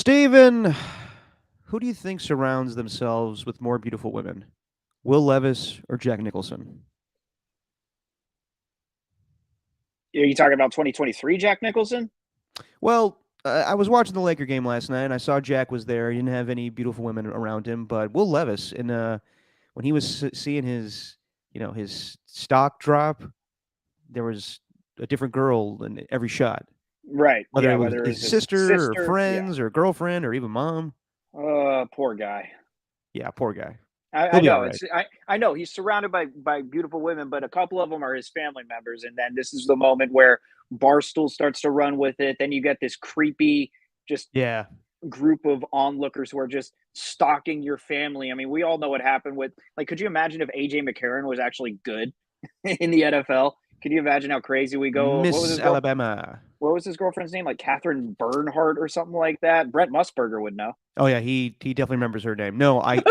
Steven, who do you think surrounds themselves with more beautiful women? Will Levis or Jack Nicholson? Are you talking about 2023 Jack Nicholson? Well, I was watching the Laker game last night, and I saw Jack was there. He didn't have any beautiful women around him, but Will Levis, when he was seeing his stock drop, there was a different girl in every shot, Right. whether Yeah. it was Whether it his was his sister or sister. Yeah. friends or girlfriend or even mom. Poor guy. Yeah, poor guy. I He'll be all know right. I know he's surrounded by beautiful women, but a couple of them are his family members, and then this is the moment where Barstool starts to run with it. Then you get this creepy, just Yeah. group of onlookers who are just stalking your family. I mean, we all know what happened with like. Could you imagine if AJ McCarron was actually good in the NFL? Could you imagine how crazy we go? What was Miss his girl? Alabama. What was his girlfriend's name? Like Catherine Bernhardt or something like that. Brent Musburger would know. Oh yeah, he definitely remembers her name. No, I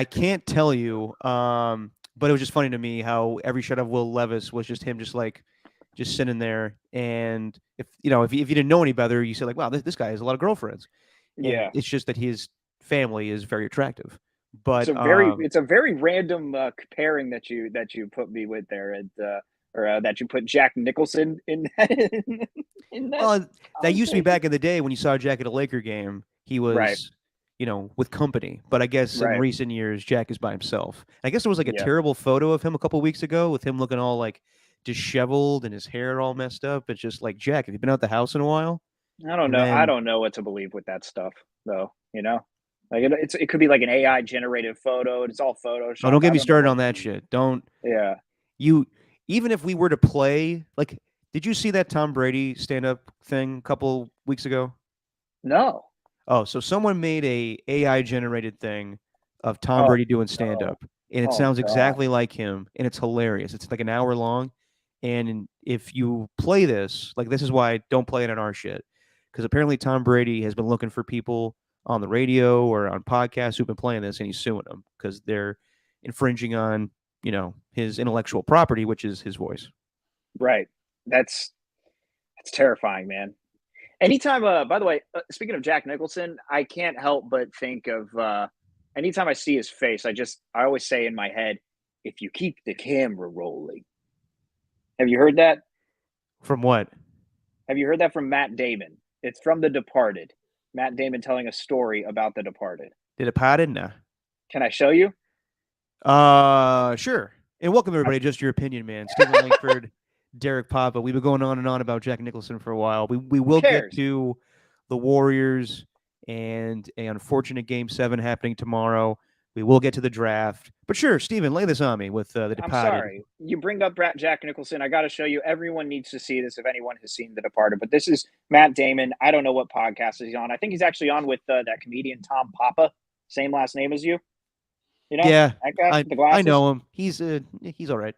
can't tell you. But it was just funny to me how every shot of Will Levis was just him, just sitting there. And if you didn't know any better, you said like, wow, this guy has a lot of girlfriends, and Yeah, it's just that his family is very attractive. it's But a very random pairing that you put me with there, and or that you put Jack Nicholson in that in that well, that used to be conversation. back in the day when you saw Jack at a Laker game. He Right, was, with company. But I guess in right, recent years, Jack is by himself. I guess there was like a yeah. terrible photo of him a couple weeks ago with him looking all like disheveled and his hair all messed up. It's just like, Jack, have you been out the house in a while? I don't And know. I then, don't know what to believe with that stuff, though. Like it could be like an AI generated photo. It's all oh, Photoshop. don't get I me don't know started what on to that believe. shit. Don't Yeah. you, even if we were to play, like, did you see that Tom Brady stand up thing a couple weeks ago? No. Oh, so someone made a AI generated thing of Tom Oh Brady doing stand no. up, and it Oh sounds God. exactly like him, and it's hilarious. It's like an hour long, and if you play this, like this is why I don't play it on our shit, because apparently Tom Brady has been looking for people on the radio or on podcasts who've been playing this, and he's suing them because they're infringing on his intellectual property, which is his voice. Right. That's that's terrifying, man. Anytime, by the way, speaking of Jack Nicholson, I can't help but think of anytime I see his face, I always say in my head, if you keep the camera rolling. Have you heard that? From what? Have you heard that from Matt Damon? It's from The Departed. Matt Damon telling a story about The Departed. Did it pot in? Nah. Can I show you? Sure. And welcome everybody. Okay. Just your opinion, man. Stephen Langford, Derek Papa. We've been going on and on about Jack Nicholson for a while. We Who will get cares? to the Warriors and a unfortunate Game 7 happening tomorrow. We will get to the draft. But sure, Stephen, lay this on me with The I'm Departed. sorry. You bring up Jack Nicholson. I got to show you. Everyone needs to see this if anyone has seen The Departed. But this is Matt Damon. I don't know what podcast he's on. I think he's actually on with that comedian Tom Papa, same last name as you. You know Yeah, that guy I with the I glasses. know him. He's all right.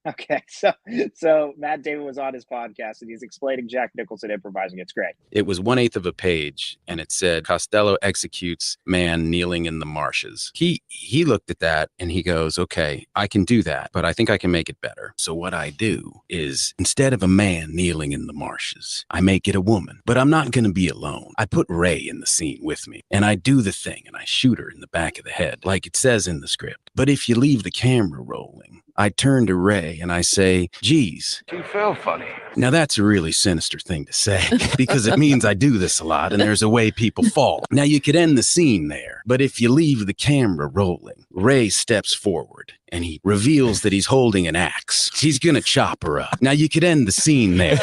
Okay, so Matt Damon was on his podcast and he's explaining Jack Nicholson improvising. It's great. It was 1/8 of a page, and it said Costello executes man kneeling in the marshes. He looked at that and he goes, "Okay, I can do that, but I think I can make it better." So what I do is instead of a man kneeling in the marshes, I make it a woman. But I'm not going to be alone. I put Ray in the scene with me, and I do the thing, and I shoot her in the back of the head, like it says in the script. But if you leave the camera rolling, I turn to Ray and I say, "Geez, You feel funny. now that's a really sinister thing to say because it means I do this a lot and there's a way people fall." Now you could end the scene there, but if you leave the camera rolling, Ray steps forward and he reveals that he's holding an axe. He's gonna chop her up. Now you could end the scene there,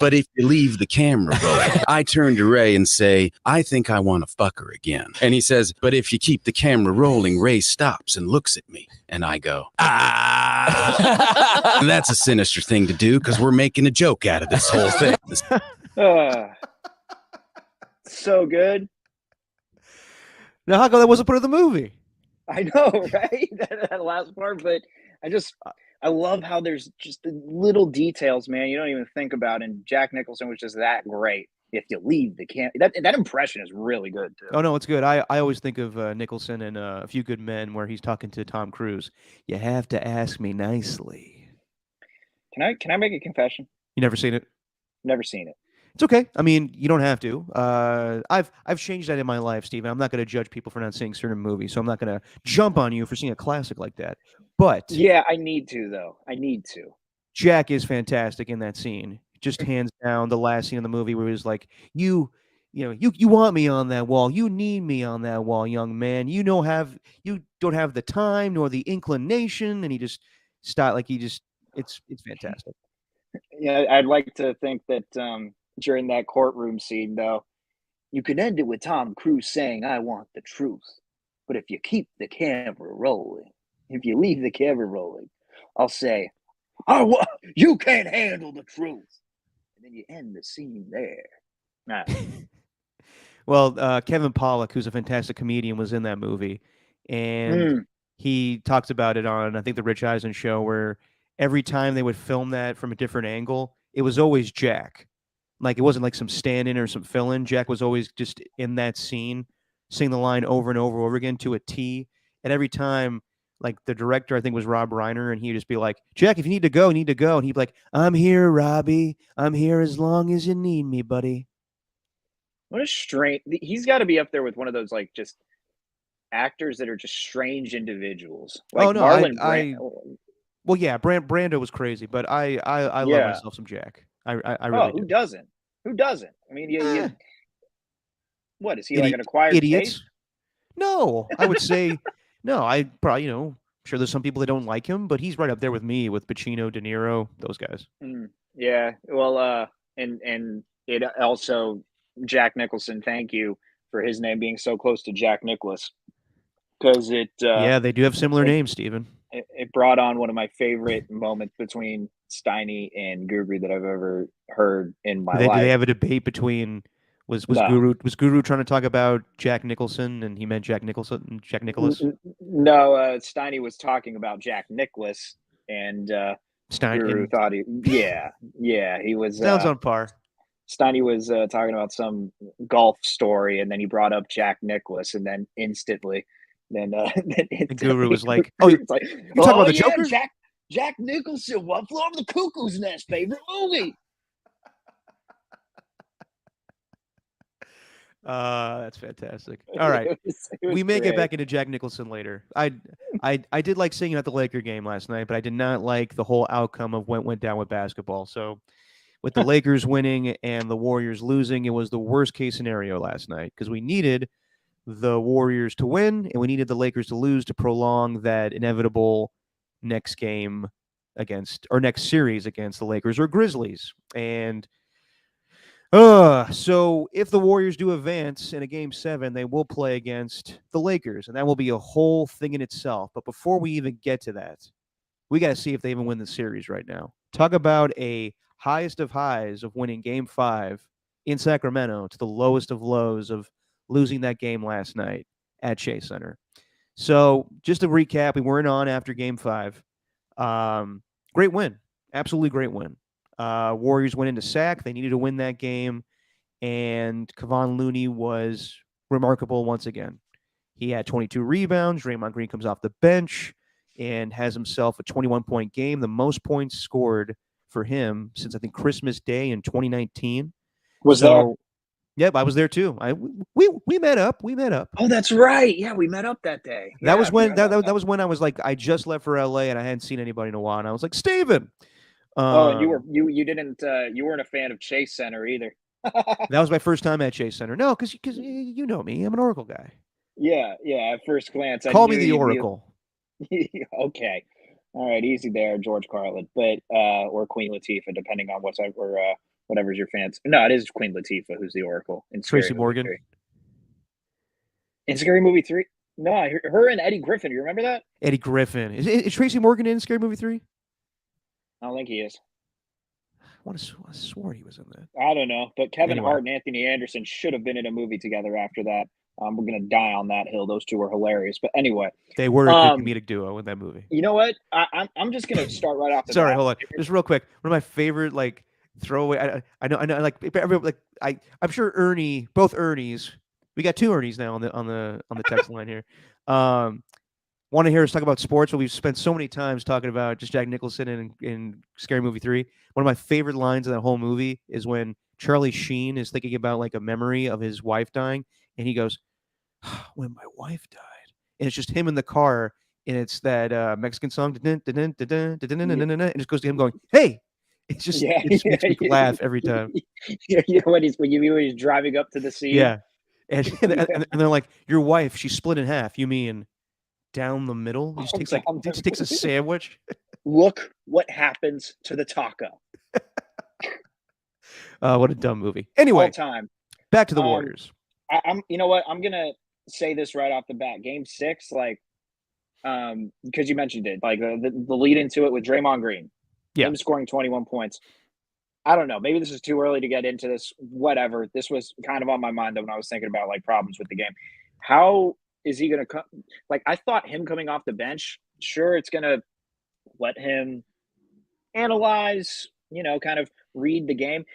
but if you leave the camera rolling, I turn to Ray and say, "I think I want to fuck her again." And he says, "But if you keep the camera rolling," Ray stops and looks at me and I go, "Ah." And that's a sinister thing to do because we're making a joke out of this whole thing. Uh, so good. Now, how come that wasn't put in the movie? I know, right? That last part, but I just I love how there's just the little details, man. You don't even think about, and Jack Nicholson was just that great. If you leave the camp, that impression is really good too. Oh no, it's good. I always think of Nicholson and A Few Good Men, where he's talking to Tom Cruise. You have to ask me nicely. Can I make a confession? You never seen it? Never seen it. It's okay. I mean, you don't have to. I've changed that in my life, Steven. I'm not going to judge people for not seeing certain movies, so I'm not going to jump on you for seeing a classic like that. But Yeah, I need to though. I need to. Jack is fantastic in that scene. Just hands down, the last scene of the movie where he was like, you want me on that wall. You need me on that wall, young man. You don't have the time nor the inclination." And he just start like he just it's fantastic. Yeah, I'd like to think that during that courtroom scene, though, you could end it with Tom Cruise saying, "I want the truth." But if you keep the camera rolling, if you leave the camera rolling, I'll say, you can't handle the truth." And then you end the scene there. Nah. Well, Kevin Pollak, who's a fantastic comedian, was in that movie, and Mm, he talks about it on I think the Rich Eisen show, where every time they would film that from a different angle, it was always Jack. Like it wasn't like some stand-in or some fill-in. Jack was always just in that scene, saying the line over and over again to a T. And every time, like the director, I think was Rob Reiner, and he'd just be like, "Jack, if you need to go, you need to go." And he'd be like, "I'm here, Robbie. I'm here as long as you need me, buddy." what a strange. He's got to be up there with one of those like just actors that are just strange individuals, Oh like no, Marlon Brand. I well, yeah, Brando was crazy, but I love Yeah. myself some Jack. I Oh, really who do. doesn't? Who doesn't? I mean, Eh, what is he like an idiot, acquired idiots. taste? No, I would say no. I probably sure there's some people that don't like him, but he's right up there with me with Pacino, De Niro, those guys. Yeah. Well, and it also Jack Nicholson. Thank you for his name being so close to Jack Nicholas because Yeah, they do have similar it names, Steven. it brought on one of my favorite moments between Steiny and Guru that I've ever heard in my Do they life. have a debate between No, Guru trying to talk about Jack Nicholson and he meant Jack Nicholas no. Steiny was talking about Jack Nicholas, and Stein Guru and thought yeah, he was. sounds on par. Steiny was talking about some golf story, and then he brought up Jack Nicholas, and then instantly, then And Guru instantly, was like, "Oh, Guru's like, you talk "Oh about the yeah, Joker?" Jack Nicholson, What Flew Over the Cuckoo's Nest, favorite movie." That's fantastic. All right. It was We may get great. back into Jack Nicholson later. I did like seeing him at the Laker game last night, but I did not like the whole outcome of what went down with basketball. So with the Lakers winning and the Warriors losing, it was the worst case scenario last night because we needed the Warriors to win and we needed the Lakers to lose to prolong that inevitable next game against or next series against the Lakers or Grizzlies. And so if the Warriors do advance in a game 7, they will play against the Lakers, and that will be a whole thing in itself. But before we even get to that, we got to see if they even win the series right now. Talk about a highest of highs of winning game 5 in Sacramento to the lowest of lows of losing that game last night at Chase Center. So just to recap, we weren't on after game 5. Great win. Absolutely great win. Warriors went into sack. They needed to win that game. And Kevon Looney was remarkable once again. He had 22 rebounds. Draymond Green comes off the bench and has himself a 21-point game, the most points scored for him since I think Christmas Day in 2019. Was there? Yep, I was there too. We met up. We met up. Oh, that's right. Yeah, we met up that day. That Yeah, was I when forgot about that was when I was like I just left for LA and I hadn't seen anybody in a while. And I was like, Steven. Oh, and you didn't you weren't a fan of Chase Center either. That was my first time at Chase Center. No, because you know me, I'm an Oracle guy. Yeah, yeah. At first glance, I Call knew me the you'd Oracle. be okay. All right, easy there, George Carlin, but or Queen Latifah, depending on whatever's your fans. No, it is Queen Latifah who's the Oracle in Scary Tracy Movie Morgan. 3. In Scary Movie 3? No, her and Eddie Griffin. You remember that? Eddie Griffin. Is Tracy Morgan in Scary Movie 3? I don't think he is. I swore he was in that. I don't know, but Kevin Anyway. Hart and Anthony Anderson should have been in a movie together after that. We're gonna die on that hill. Those two were hilarious. But anyway, They were a good comedic duo in that movie. you know what? I'm just gonna start right off the Sorry, bat. hold on. Just real quick. One of my favorite like throwaway. I know. Like I'm sure Ernie, both Ernies. We got 2 Ernies now on the text line here. Want to hear us talk about sports? But we've spent so many times talking about just Jack Nicholson in Scary Movie 3. One of my favorite lines in that whole movie is when Charlie Sheen is thinking about like a memory of his wife dying, and he goes, "When my wife died," and it's just him in the car, and it's that Mexican song, and it just goes to him going, "Hey." Yeah, It just makes me yeah. laugh every time. Yeah, when he's driving up to the scene. Yeah, and they're like, "Your wife, she split in half. You mean down the middle?" He just takes a sandwich. Look what happens to the taco. What a dumb movie. All Anyway, time. back to the Warriors. I'm. You know what? I'm gonna say this right off the bat. Game 6, like, because you mentioned it, like the lead into it with Draymond Green, Yeah. him scoring 21 points. I don't know. Maybe this is too early to get into this. Whatever. This was kind of on my mind when I was thinking about like problems with the game. How is he going to come? Like, I thought him coming off the bench, sure, it's going to let him analyze, kind of read the game.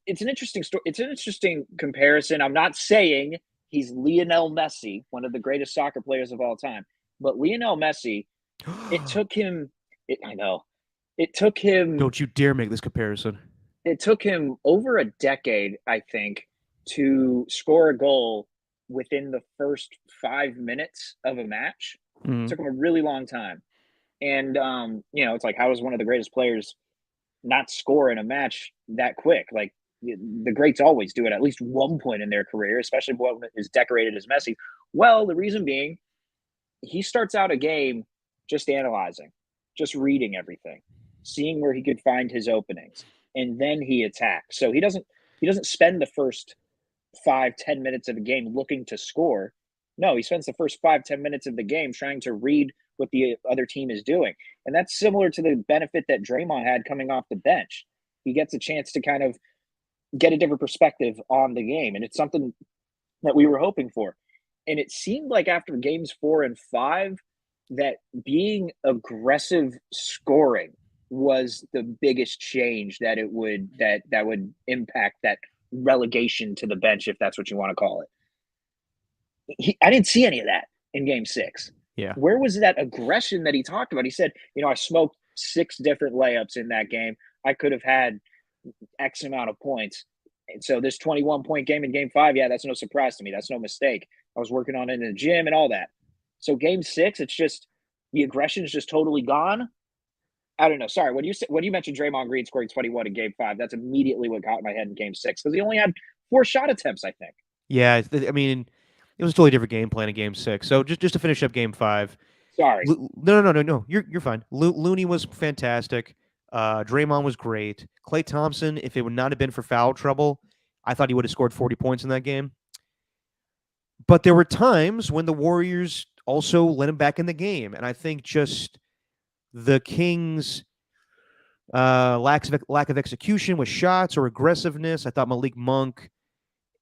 It's an interesting story. It's an interesting comparison. I'm not saying he's Lionel Messi, one of the greatest soccer players of all time, but Lionel Messi, it took him. I know. It took him. Don't you dare make this comparison. It took him over a decade, I think, to score a goal within the first 5 minutes of a match. It took him a really long time. And, it's like, how is one of the greatest players not score in a match that quick? Like, the greats always do it at least one point in their career, especially what is decorated as Messi. Well, the reason being, he starts out a game just analyzing, just reading everything, seeing where he could find his openings, and then he attacks. So he doesn't spend the first 5-10 minutes of the game looking to score. No, he spends the first 5-10 minutes of the game trying to read what the other team is doing. And that's similar to the benefit that Draymond had coming off the bench. He gets a chance to kind of get a different perspective on the game. And it's something that we were hoping for. And it seemed like after games 4 and 5 that being aggressive scoring was the biggest change that would impact that relegation to the bench, if that's what you want to call it. I didn't see any of that in game 6. Yeah. Where was that aggression that he talked about? He said, I smoked 6 different layups in that game. I could have had X amount of points. And so this 21-point game in game 5, yeah, that's no surprise to me. That's no mistake. I was working on it in the gym and all that. So game 6, it's just the aggression is just totally gone. I don't know. Sorry, when you mentioned Draymond Green scoring 21 in game 5, that's immediately what caught my head in game 6 because he only had 4 shot attempts, I think. Yeah, I mean, it was a totally different game plan in game 6. So just to finish up game 5. Sorry. No. You're fine. Looney was fantastic. Draymond was great. Klay Thompson, if it would not have been for foul trouble, I thought he would have scored 40 points in that game. But there were times when the Warriors also let him back in the game. And I think just the Kings' lack of execution with shots or aggressiveness. I thought Malik Monk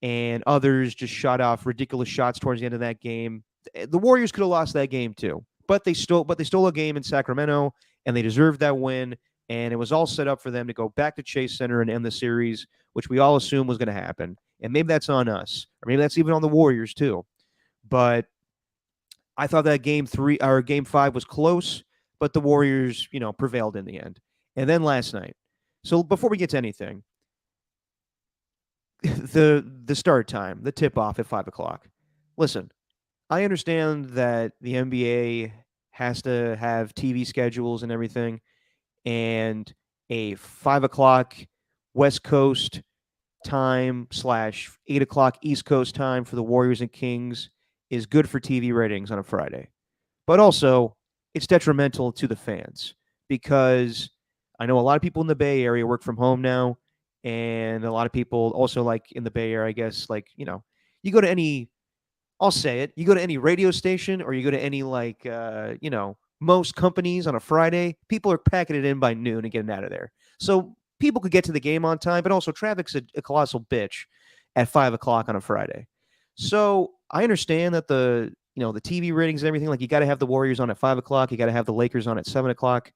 and others just shot off ridiculous shots towards the end of that game. The Warriors could have lost that game too, but they stole a game in Sacramento, and they deserved that win. And it was all set up for them to go back to Chase Center and end the series, which we all assumed was going to happen. And maybe that's on us, or maybe that's even on the Warriors too. But I thought that game 5 was close, but the Warriors, prevailed in the end. And then last night. So before we get to anything, the start time, the tip off at 5:00. Listen, I understand that the NBA has to have TV schedules and everything, and a 5:00 West Coast time / 8:00 East Coast time for the Warriors and Kings is good for TV ratings on a Friday. But also, it's detrimental to the fans because I know a lot of people in the Bay Area work from home now, and a lot of people also like in the Bay Area, I guess, like, you go to any, I'll say it, you go to any radio station or you go to any most companies on a Friday, people are packing it in by noon and getting out of there. So people could get to the game on time, but also traffic's a colossal bitch at 5:00 on a Friday. So I understand that the TV ratings and everything, like you got to have the Warriors on at 5:00, you got to have the Lakers on at 7:00,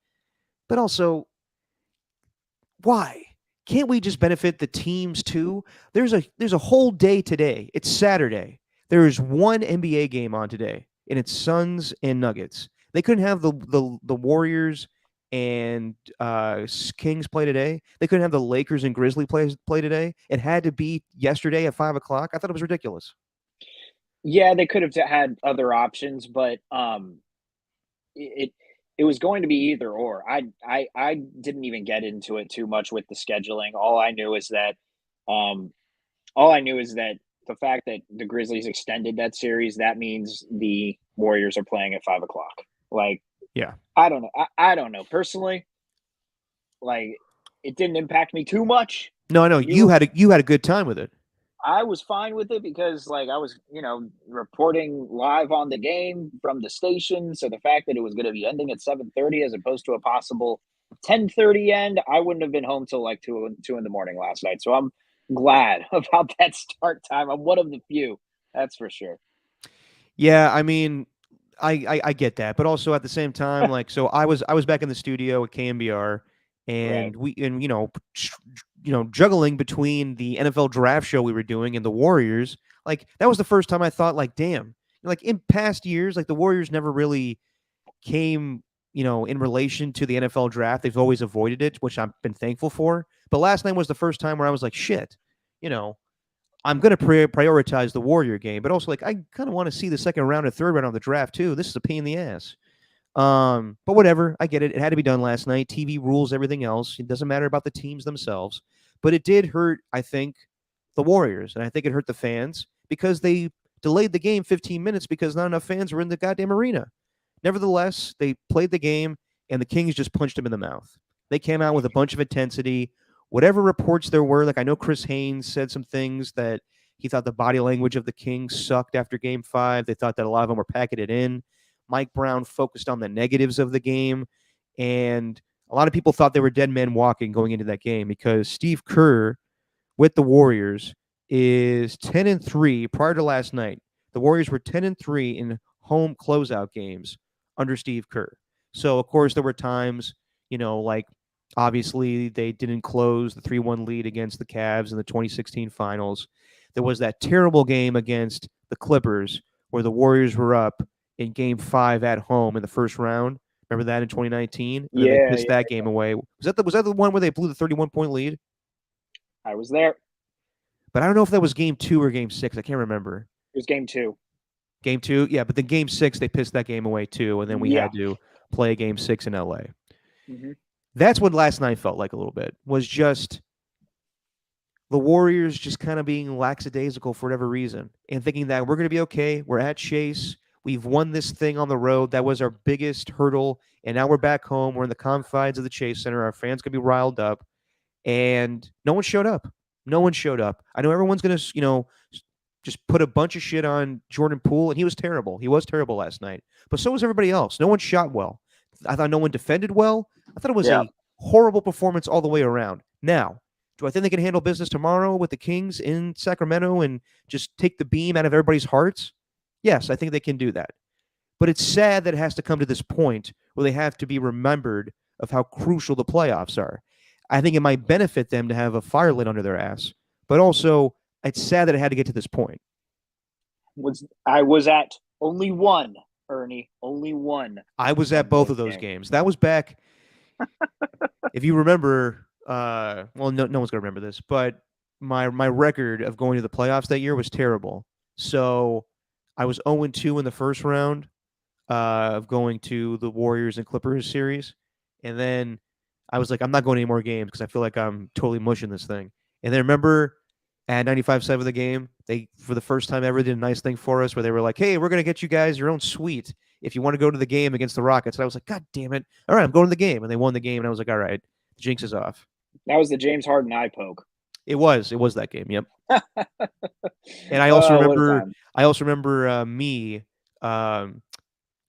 but also why can't we just benefit the teams too? There's a whole day today. It's Saturday. There is one NBA game on today, and it's Suns and Nuggets. They couldn't have the Warriors and Kings play today. They couldn't have the Lakers and Grizzlies play today. It had to be yesterday at 5 o'clock. I thought it was ridiculous. Yeah, they could have had other options, but it it was going to be either or. I didn't even get into it too much with the scheduling. Um all I knew is that the fact that the Grizzlies extended that series, that means the Warriors are playing at 5 o'clock. Like, Yeah. I don't know. I don't know. Personally, like, it didn't impact me too much. No, I know you had a good time with it. I was fine with it because, like, I was, reporting live on the game from the station. So the fact that it was going to be ending at 7:30 as opposed to a possible 10:30 end, I wouldn't have been home till like two in the morning last night. So I'm glad about that start time. I'm one of the few, that's for sure. Yeah, I mean, I get that, but also at the same time, like, so I was back in the studio at KMBR, and Right. juggling between the NFL draft show we were doing and the Warriors. Like, that was the first time I thought, like, damn, like in past years, like the Warriors never really came, in relation to the NFL draft. They've always avoided it, which I've been thankful for. But last night was the first time where I was like, shit, you know, I'm going to prioritize the Warrior game, but also like I kind of want to see the second round and third round of the draft too. This is a pain in the ass. But whatever, I get it. It had to be done last night. TV rules everything else. It doesn't matter about the teams themselves, but it did hurt, I think, the Warriors, and I think it hurt the fans because they delayed the game 15 minutes because not enough fans were in the goddamn arena. Nevertheless, they played the game, and the Kings just punched them in the mouth. They came out with a bunch of intensity. Whatever reports there were, like I know Chris Haynes said some things that he thought the body language of the Kings sucked after Game 5. They thought that a lot of them were packing it in. Mike Brown focused on the negatives of the game, and a lot of people thought they were dead men walking going into that game because Steve Kerr with the Warriors is 10-3 prior to last night. The Warriors were 10-3 in home closeout games under Steve Kerr. So of course there were times, like obviously they didn't close the 3-1 lead against the Cavs in the 2016 finals. There was that terrible game against the Clippers where the Warriors were up in game 5 at home in the first round. Remember that in 2019? And then they pissed that game away. Was that the one where they blew the 31-point lead? I was there. But I don't know if that was game 2 or game 6. I can't remember. It was game 2. Game 2? Yeah, but then game 6, they pissed that game away too, and then we had to play game 6 in LA. Mm-hmm. That's what last night felt like a little bit, was just the Warriors just kind of being lackadaisical for whatever reason and thinking that we're going to be okay. We're at Chase. We've won this thing on the road. That was our biggest hurdle, and now we're back home. We're in the confines of the Chase Center. Our fans going to be riled up, and no one showed up. No one showed up. I know everyone's going to, just put a bunch of shit on Jordan Poole, and he was terrible. He was terrible last night. But so was everybody else. No one shot well. I thought no one defended well. I thought it was a horrible performance all the way around. Now, do I think they can handle business tomorrow with the Kings in Sacramento and just take the beam out of everybody's hearts? Yes, I think they can do that. But it's sad that it has to come to this point where they have to be remembered of how crucial the playoffs are. I think it might benefit them to have a fire lit under their ass, but also it's sad that it had to get to this point. I was at only one, Ernie. Only one. I was at both of those games. That was back. If you remember, well, no one's gonna remember this, but my record of going to the playoffs that year was terrible. So I was 0-2 in the first round of going to the Warriors and Clippers series, and then I was like, I'm not going to any more games because I feel like I'm totally mushing this thing. And then remember, at 95.7 of the game, they, for the first time ever, did a nice thing for us where they were like, hey, we're going to get you guys your own suite if you want to go to the game against the Rockets. And I was like, God damn it. All right, I'm going to the game. And they won the game. And I was like, all right, the jinx is off. That was the James Harden eye poke. It was that game. Yep. And I also remember me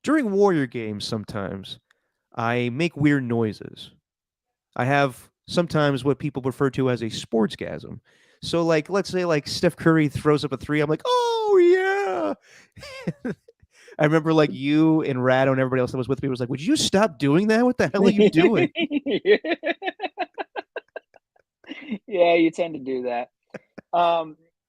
during Warrior games sometimes I make weird noises. I have sometimes what people refer to as a sportsgasm. So, like, let's say, like, Steph Curry throws up a 3. I'm like, oh, yeah. I remember, like, you and Rado and everybody else that was with me was like, would you stop doing that? What the hell are you doing? Yeah, you tend to do that.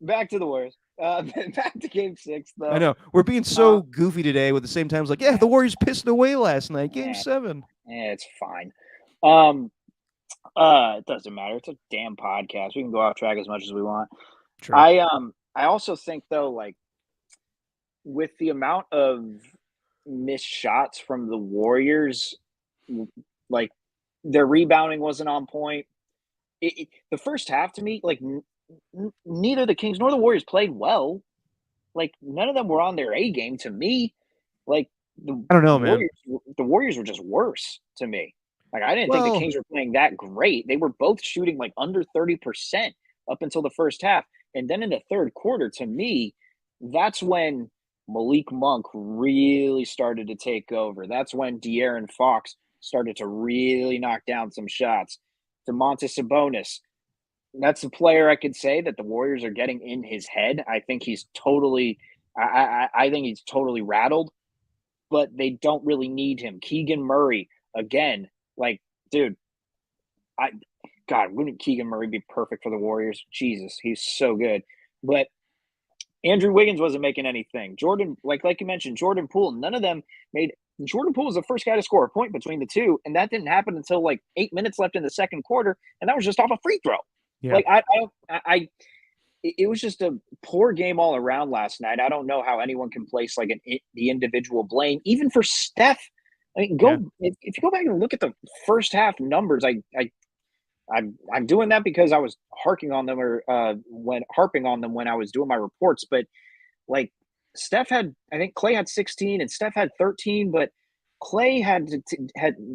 Back to the Warriors. Back to game 6, though. I know. We're being so goofy today with the same times like, yeah, the Warriors pissed away last night. Game 7. It's fine. It doesn't matter. It's a damn podcast. We can go off track as much as we want. Sure. I also think though, like with the amount of missed shots from the Warriors, like their rebounding wasn't on point. The first half to me, like neither the Kings nor the Warriors played well. Like none of them were on their A game to me. Like I don't know, man. The Warriors were just worse to me. Like I didn't think the Well, Kings were playing that great. They were both shooting like under 30% up until the first half. And then in the third quarter, to me, that's when Malik Monk really started to take over. That's when De'Aaron Fox started to really knock down some shots. Domantas Sabonis, that's a player I could say that the Warriors are getting in his head. I think he's totally, I think he's totally rattled, but they don't really need him. Keegan Murray, again, like, dude, God, wouldn't Keegan Murray be perfect for the Warriors? Jesus, he's so good. But Andrew Wiggins wasn't making anything. Jordan, like you mentioned, Jordan Poole, none of them made. Jordan Poole was the first guy to score a point between the two, and that didn't happen until like 8 minutes left in the second quarter, and that was just off a free throw. yeah. Like it was just a poor game all around last night. I don't know how anyone can place like the individual blame, even for Steph. I mean, if you go back and look at the first half numbers, I'm doing that because I was harping on them when I was doing my reports. But like Steph had, I think Clay had 16 and Steph had 13, but Clay had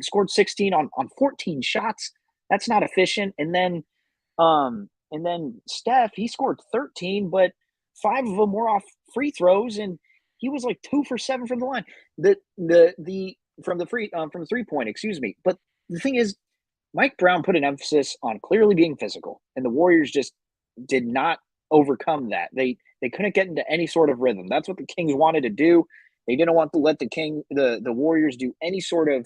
scored 16 on 14 shots. That's not efficient. And then Steph, he scored 13, but 5 of them were off free throws, and he was like 2 for 7 from the line. The from the 3-point, excuse me. But the thing is, Mike Brown put an emphasis on clearly being physical, and the Warriors just did not overcome that. They couldn't get into any sort of rhythm. That's what the Kings wanted to do. They didn't want to let the Warriors do any sort of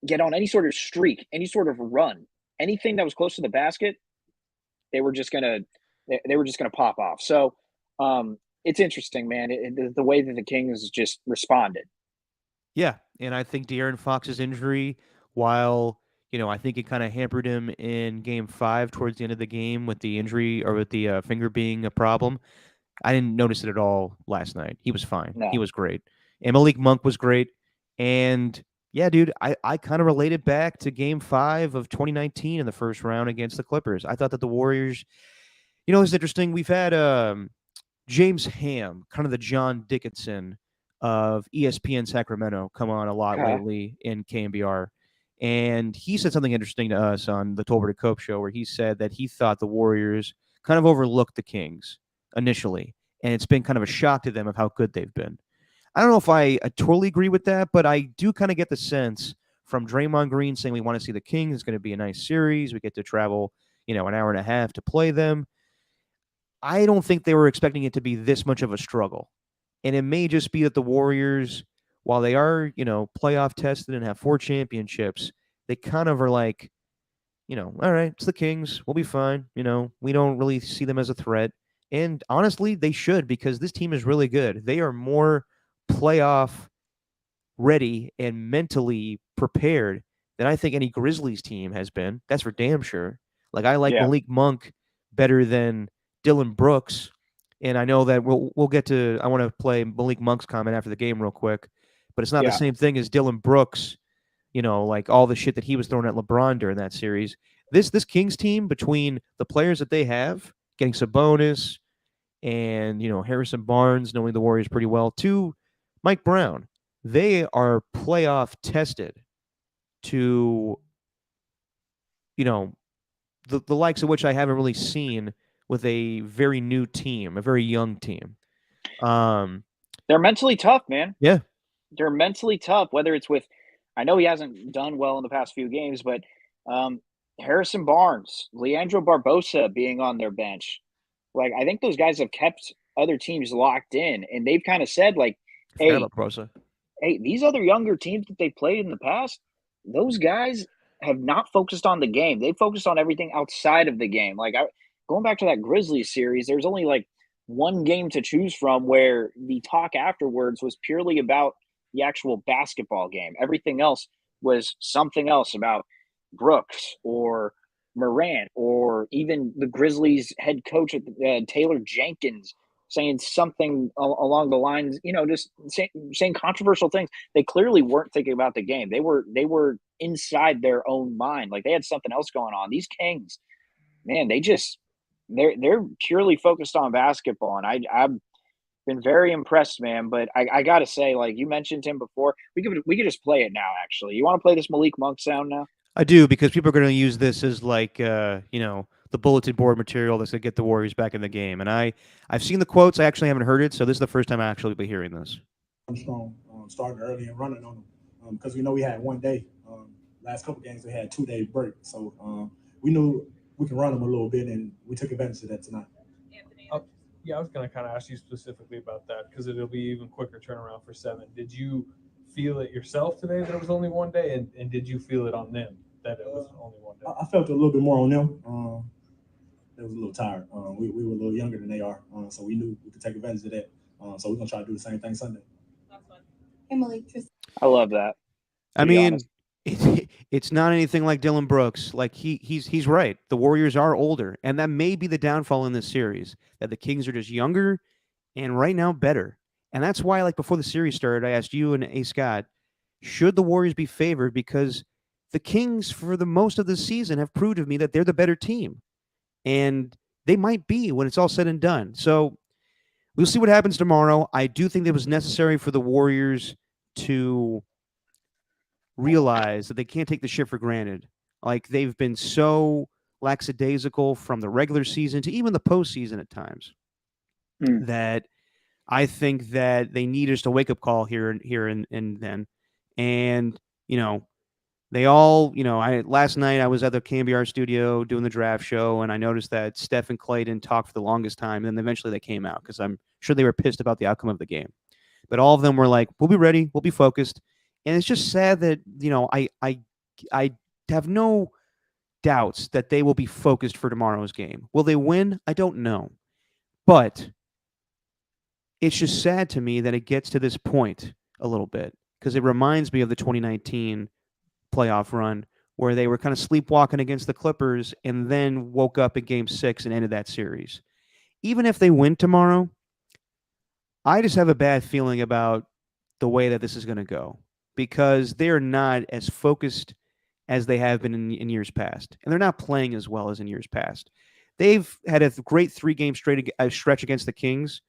get on any sort of streak, any sort of run, anything that was close to the basket. They were just gonna pop off. So it's interesting, man. The way that the Kings just responded. Yeah, and I think De'Aaron Fox's injury, while I think it kind of hampered him in Game 5 towards the end of the game with the injury or with the finger being a problem. I didn't notice it at all last night. He was fine. No. He was great, and Malik Monk was great. And yeah, dude, I kind of related back to Game 5 of 2019 in the first round against the Clippers. I thought that the Warriors, it's interesting. We've had James Ham, kind of the John Dickinson of ESPN Sacramento, come on a lot lately in KNBR. And he said something interesting to us on the Tolbert and Cope show where he said that he thought the Warriors kind of overlooked the Kings initially. And it's been kind of a shock to them of how good they've been. I don't know if I totally agree with that, but I do kind of get the sense from Draymond Green saying we want to see the Kings. It's going to be a nice series. We get to travel, an hour and a half to play them. I don't think they were expecting it to be this much of a struggle. And it may just be that the Warriors, while they are, playoff tested and have 4 championships, they kind of are like, all right, it's the Kings. We'll be fine. We don't really see them as a threat. And honestly, they should, because this team is really good. They are more playoff ready and mentally prepared than I think any Grizzlies team has been. That's for damn sure. Like I like Malik Monk better than Dillon Brooks. And I know that we'll get to, I want to play Malik Monk's comment after the game real quick, but it's not the same thing as Dillon Brooks, like all the shit that he was throwing at LeBron during that series. This Kings team, between the players that they have, getting Sabonis and, Harrison Barnes, knowing the Warriors pretty well, to Mike Brown, they are playoff tested to, the likes of which I haven't really seen with a very new team, a very young team. They're mentally tough, man. Yeah. They're mentally tough, whether it's with, I know he hasn't done well in the past few games, but Harrison Barnes, Leandro Barbosa being on their bench. Like, I think those guys have kept other teams locked in, and they've kind of said, like, hey, these other younger teams that they played in the past, those guys have not focused on the game. They focused on everything outside of the game. Like, going back to that Grizzlies series, there's only like one game to choose from where the talk afterwards was purely about the actual basketball game. Everything else was something else about Brooks or Morant or even the Grizzlies head coach Taylor Jenkins saying something along the lines, just saying controversial things. They clearly weren't thinking about the game. They were inside their own mind, like they had something else going on. These Kings, man, they're purely focused on basketball, and I've been very impressed, man. But I gotta say, like you mentioned him before, we could just play it now. Actually, you want to play this Malik Monk sound now? I do, because people are going to use this as like the bulletin board material that's going to get the Warriors back in the game. And I've seen the quotes. I actually haven't heard it, so this is the first time I actually be hearing this. Strong, starting early and running on them because we know we had 1 day. Last couple games we had 2-day break, so we knew we can run them a little bit, and we took advantage of that tonight. Yeah, I was going to kind of ask you specifically about that because it'll be even quicker turnaround for 7. Did you feel it yourself today that it was only 1 day, and did you feel it on them that it was only 1 day? I felt it a little bit more on them. They was a little tired. We were a little younger than they are, so we knew we could take advantage of that. So we're going to try to do the same thing Sunday. Emily, I love that. I mean, it's not anything like Dylan Brooks. Like he's right. The Warriors are older, and that may be the downfall in this series. That the Kings are just younger, and right now better. And that's why, like before the series started, I asked you and A. Scott, should the Warriors be favored? Because the Kings, for the most of the season, have proved to me that they're the better team, and they might be when it's all said and done. So we'll see what happens tomorrow. I do think it was necessary for the Warriors to realize that they can't take the shit for granted. Like they've been so lackadaisical from the regular season to even the postseason at times that I think that they need just a wake up call here and then. And they all, last night I was at the KNBR studio doing the draft show, and I noticed that Steph and Clay didn't talk for the longest time, and then eventually they came out because I'm sure they were pissed about the outcome of the game. But all of them were like, "We'll be ready, we'll be focused," and it's just sad that I have no doubts that they will be focused for tomorrow's game. Will they win? I don't know, but it's just sad to me that it gets to this point a little bit because it reminds me of the 2019 playoff run where they were kind of sleepwalking against the Clippers and then woke up in Game 6 and ended that series. Even if they win tomorrow, I just have a bad feeling about the way that this is going to go because they're not as focused as they have been in years past, and they're not playing as well as in years past. They've had a great 3-game stretch against the Kings,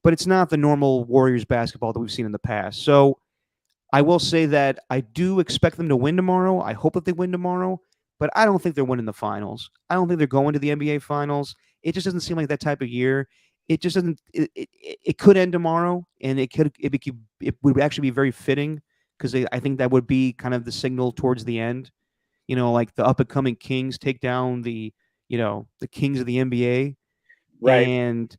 but it's not the normal Warriors basketball that we've seen in the past. So I will say that I do expect them to win tomorrow. I hope that they win tomorrow, but I don't think they're winning the finals. I don't think they're going to the NBA finals. It just doesn't seem like that type of year. It just doesn't. It could end tomorrow, and it would actually be very fitting because I think that would be kind of the signal towards the end. Like the up and coming Kings take down the Kings of the NBA, Right. And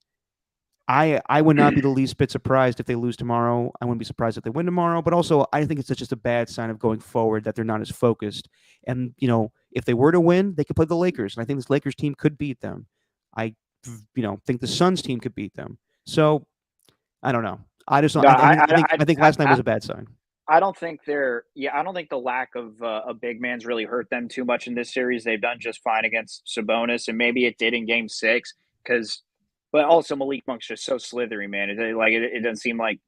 I would not be the least bit surprised if they lose tomorrow. I wouldn't be surprised if they win tomorrow. But also, I think it's just a bad sign of going forward that they're not as focused. And if they were to win, they could play the Lakers, and I think this Lakers team could beat them. I think the Suns team could beat them. So I don't know. I just don't. No, I think last night was a bad sign. I don't think I don't think the lack of a big man's really hurt them too much in this series. They've done just fine against Sabonis, and maybe it did in Game 6 but also Malik Monk's just so slithery, man. It doesn't seem like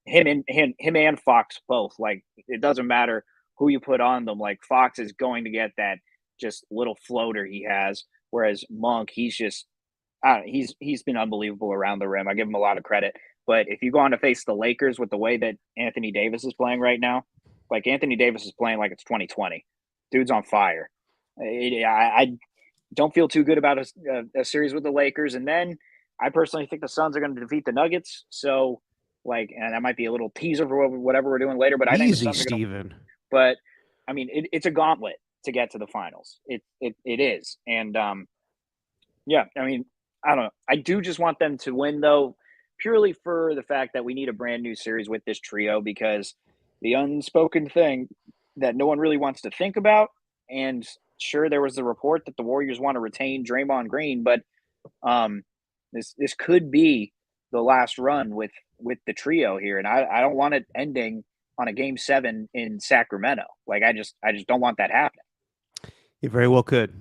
him and Fox both. Like it doesn't matter who you put on them. Like Fox is going to get that just little floater he has, whereas Monk, he's just he's been unbelievable around the rim. I give him a lot of credit. But if you go on to face the Lakers with the way that Anthony Davis is playing right now, like Anthony Davis is playing like it's 2020. Dude's on fire. I don't feel too good about a series with the Lakers. And then I personally think the Suns are going to defeat the Nuggets. So, and that might be a little teaser for whatever we're doing later. But I think the Suns are Steven. But I mean, it's a gauntlet to get to the finals. It is. And yeah, I mean, I don't know. I do just want them to win though, purely for the fact that we need a brand new series with this trio, because the unspoken thing that no one really wants to think about, and sure, there was the report that the Warriors want to retain Draymond Green, but this could be the last run with the trio here, and I don't want it ending on a game 7 in Sacramento. Like I just don't want that happening. It very well could. It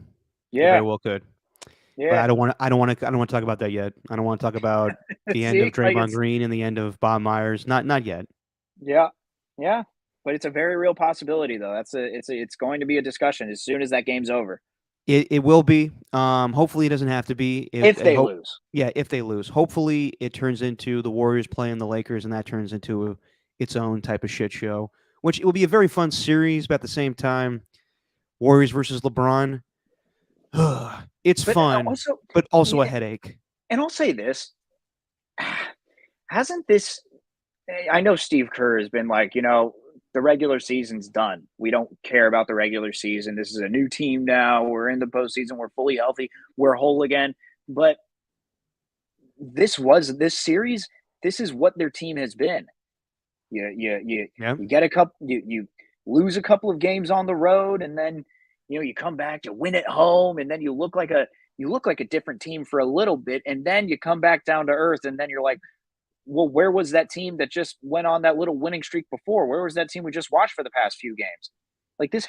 Yeah. very well could. But Yeah. I don't want to talk about that yet. I don't want to talk about the end of See, like, Draymond it's- Green and the end of Bob Myers. Not yet. Yeah. Yeah. But it's a very real possibility though. It's going to be a discussion as soon as that game's over. It will be. Hopefully it doesn't have to be If they lose. Yeah, if they lose. Hopefully it turns into the Warriors playing the Lakers, and that turns into its own type of shit show, which it will be a very fun series. But at the same time, Warriors versus LeBron, it's But fun, also, but also a yeah, headache. and I'll say this. Hasn't this I know Steve Kerr has been like, the regular season's done. We don't care about the regular season. This is a new team now. We're in the postseason. We're fully healthy. We're whole again. But this series. This is what their team has been. You get a couple. You lose a couple of games on the road, and then you come back. You win at home, and then you look like a different team for a little bit, and then you come back down to earth, and then you're like, well, where was that team that just went on that little winning streak before? Where was that team we just watched for the past few games? Like this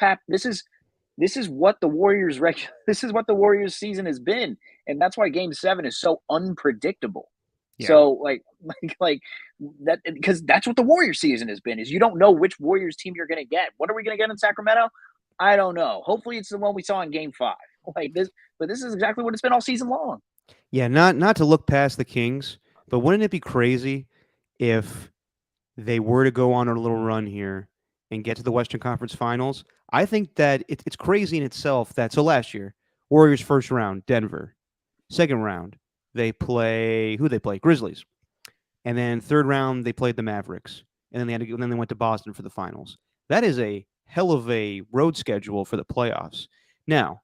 this is what the Warriors this is what the Warriors season has been, and that's why Game 7 is so unpredictable. Yeah. So like that, because that's what the Warriors season has been. Is you don't know which Warriors team you're going to get. What are we going to get in Sacramento? I don't know. Hopefully, it's the one we saw in Game 5. Like this, but this is exactly what it's been all season long. Yeah, not to look past the Kings. But wouldn't it be crazy if they were to go on a little run here and get to the Western Conference Finals? I think that it's crazy in itself that, so last year, Warriors first round, Denver. Second round, they play Grizzlies. And then third round, they played the Mavericks. And then they went to Boston for the finals. That is a hell of a road schedule for the playoffs. Now,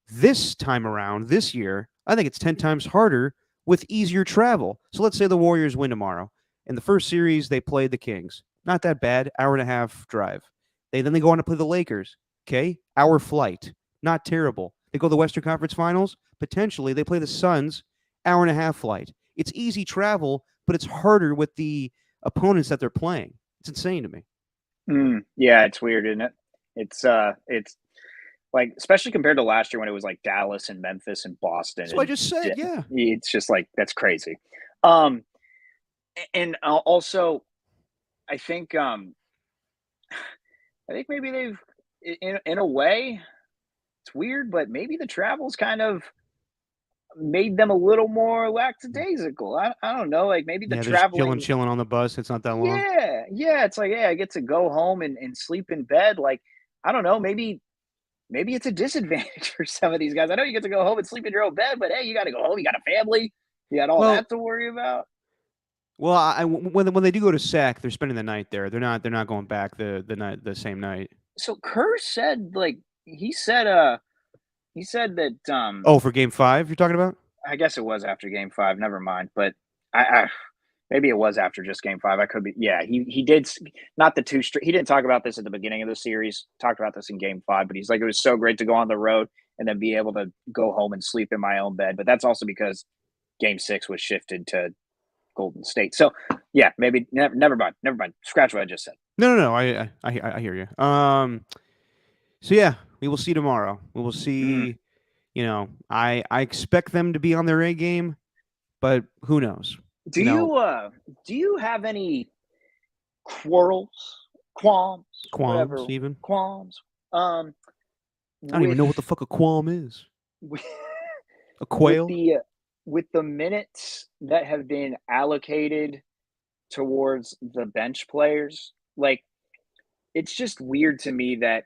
this time around, this year, I think it's 10 times harder with easier travel. So let's say the Warriors win tomorrow. In the first series, they played the Kings. Not that bad, hour and a half drive. Then they go on to play the Lakers. Okay, hour flight. Not terrible. They go to the Western Conference Finals. Potentially, they play the Suns. Hour and a half flight. It's easy travel, but it's harder with the opponents that they're playing. It's insane to me. Yeah, it's weird, isn't it? It's like, especially compared to last year when it was like Dallas and Memphis and Boston. That's what I just said, yeah. It's just like, that's crazy. And also, I think maybe they've, in a way, it's weird, but maybe the travel's kind of made them a little more lackadaisical. I don't know, like maybe the traveling, chilling on the bus. It's not that long. Yeah. It's like, I get to go home and sleep in bed. Like, I don't know, maybe it's a disadvantage for some of these guys. I know you get to go home and sleep in your own bed, but hey, you got to go home. You got a family. You got all that to worry about. Well, when they do go to Sac, they're spending the night there. They're not going back the same night. So Kerr said, like, he said that. Oh, for Game 5, you're talking about? I guess it was after Game 5. Never mind, but I maybe it was after just Game 5. I could be. Yeah, he did not the two straight. He didn't talk about this at the beginning of the series. Talked about this in Game 5, but he's like, it was so great to go on the road and then be able to go home and sleep in my own bed. But that's also because Game 6 was shifted to Golden State. So yeah, maybe never mind. Scratch what I just said. No. I hear you. So yeah, we will see tomorrow. We will see. I expect them to be on their A game, but who knows? Do you have any qualms, whatever, even qualms? I don't even know what the fuck a qualm is. A quail? With the minutes that have been allocated towards the bench players, like, it's just weird to me that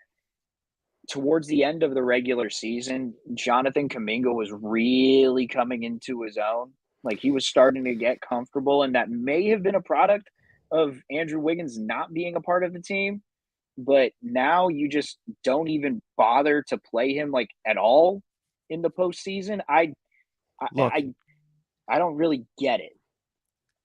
towards the end of the regular season, Jonathan Kuminga was really coming into his own. Like, he was starting to get comfortable, and that may have been a product of Andrew Wiggins not being a part of the team. But now you just don't even bother to play him, like, at all in the postseason. I don't really get it.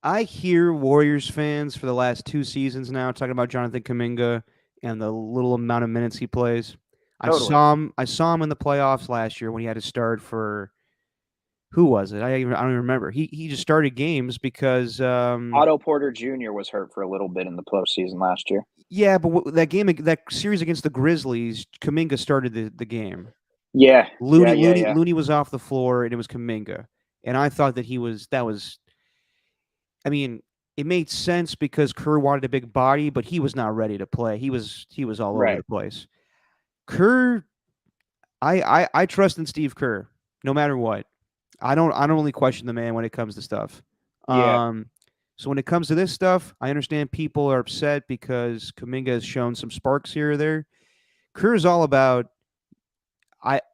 I hear Warriors fans for the last 2 seasons now talking about Jonathan Kuminga and the little amount of minutes he plays. Totally. I saw him in the playoffs last year when he had to start for, who was it? I don't even remember. He just started games because Otto Porter Jr. was hurt for a little bit in the postseason last year. Yeah, but that series against the Grizzlies, Kuminga started the game. Yeah. Looney was off the floor, and it was Kuminga. And I thought that I mean, it made sense because Kerr wanted a big body, but he was not ready to play. He was all over Right. the place. Kerr, I trust in Steve Kerr, no matter what. I don't really question the man when it comes to stuff. Yeah. So when it comes to this stuff, I understand people are upset because Kuminga has shown some sparks here or there. Kerr is all about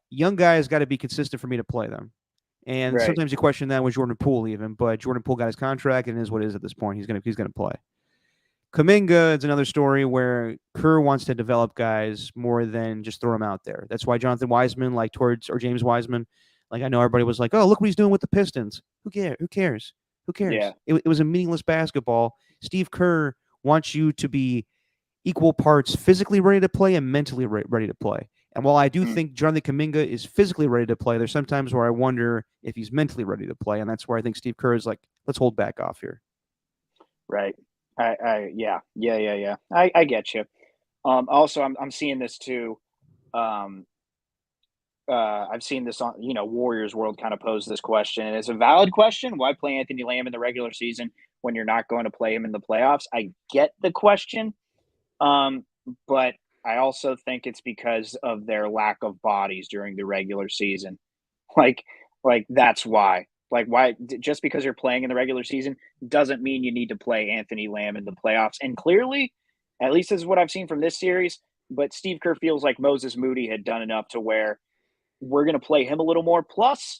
young guys got to be consistent for me to play them. And Right. sometimes you question that with Jordan Poole even, but Jordan Poole got his contract and it is what it is at this point. He's gonna play. Kuminga is another story where Kerr wants to develop guys more than just throw them out there. That's why Jonathan Wiseman, or James Wiseman, like I know everybody was like, oh, look what he's doing with the Pistons. Who cares? Yeah. It was a meaningless basketball. Steve Kerr wants you to be equal parts physically ready to play and mentally ready to play. And while I do think Jonathan Kuminga is physically ready to play, there's sometimes where I wonder if he's mentally ready to play, and that's where I think Steve Kerr is like, let's hold back off here. Right. Yeah. I get you. Also, I'm seeing this too. I've seen this on, Warriors World kind of pose this question. And it's a valid question. Why play Anthony Lamb in the regular season when you're not going to play him in the playoffs? I get the question. But I also think it's because of their lack of bodies during the regular season. Like that's why. Like, why? Just because you're playing in the regular season doesn't mean you need to play Anthony Lamb in the playoffs. And clearly, at least this is what I've seen from this series. But Steve Kerr feels like Moses Moody had done enough to where we're going to play him a little more. Plus,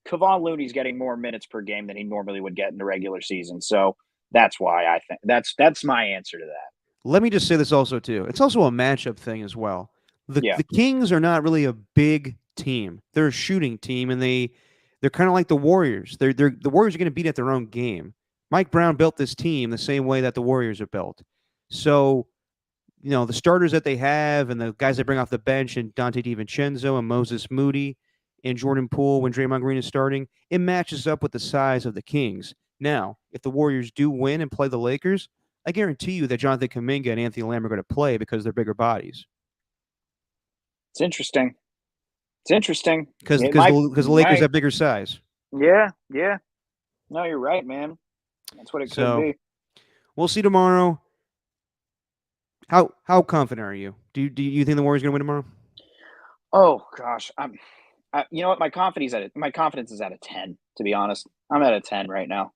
Kevon Looney's getting more minutes per game than he normally would get in the regular season. So that's why I think that's my answer to that. Let me just say this also too. It's also a matchup thing as well. The Kings are not really a big team. They're a shooting team, and they're kind of like the Warriors. The Warriors are going to beat at their own game. Mike Brown built this team the same way that the Warriors are built. So, the starters that they have and the guys they bring off the bench, and Dante DiVincenzo and Moses Moody and Jordan Poole when Draymond Green is starting, it matches up with the size of the Kings. Now, if the Warriors do win and play the Lakers, I guarantee you that Jonathan Kuminga and Anthony Lamb are going to play because they're bigger bodies. It's interesting. Because the Lakers have bigger size. Yeah. No, you're right, man. That's what it could be. We'll see tomorrow. How confident are you? Do you think the Warriors are going to win tomorrow? Oh gosh, you know what? My confidence is at a 10. To be honest, I'm at a 10 right now.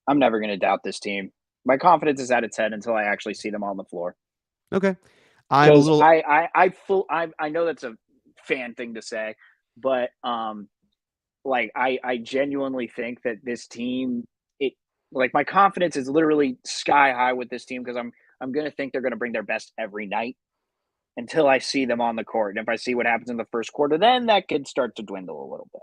I'm never going to doubt this team. My confidence is at a 10 until I actually see them on the floor. Okay. I know that's a fan thing to say, but I genuinely think that this team, my confidence is literally sky high with this team because I'm going to think they're going to bring their best every night until I see them on the court. And if I see what happens in the first quarter, then that could start to dwindle a little bit.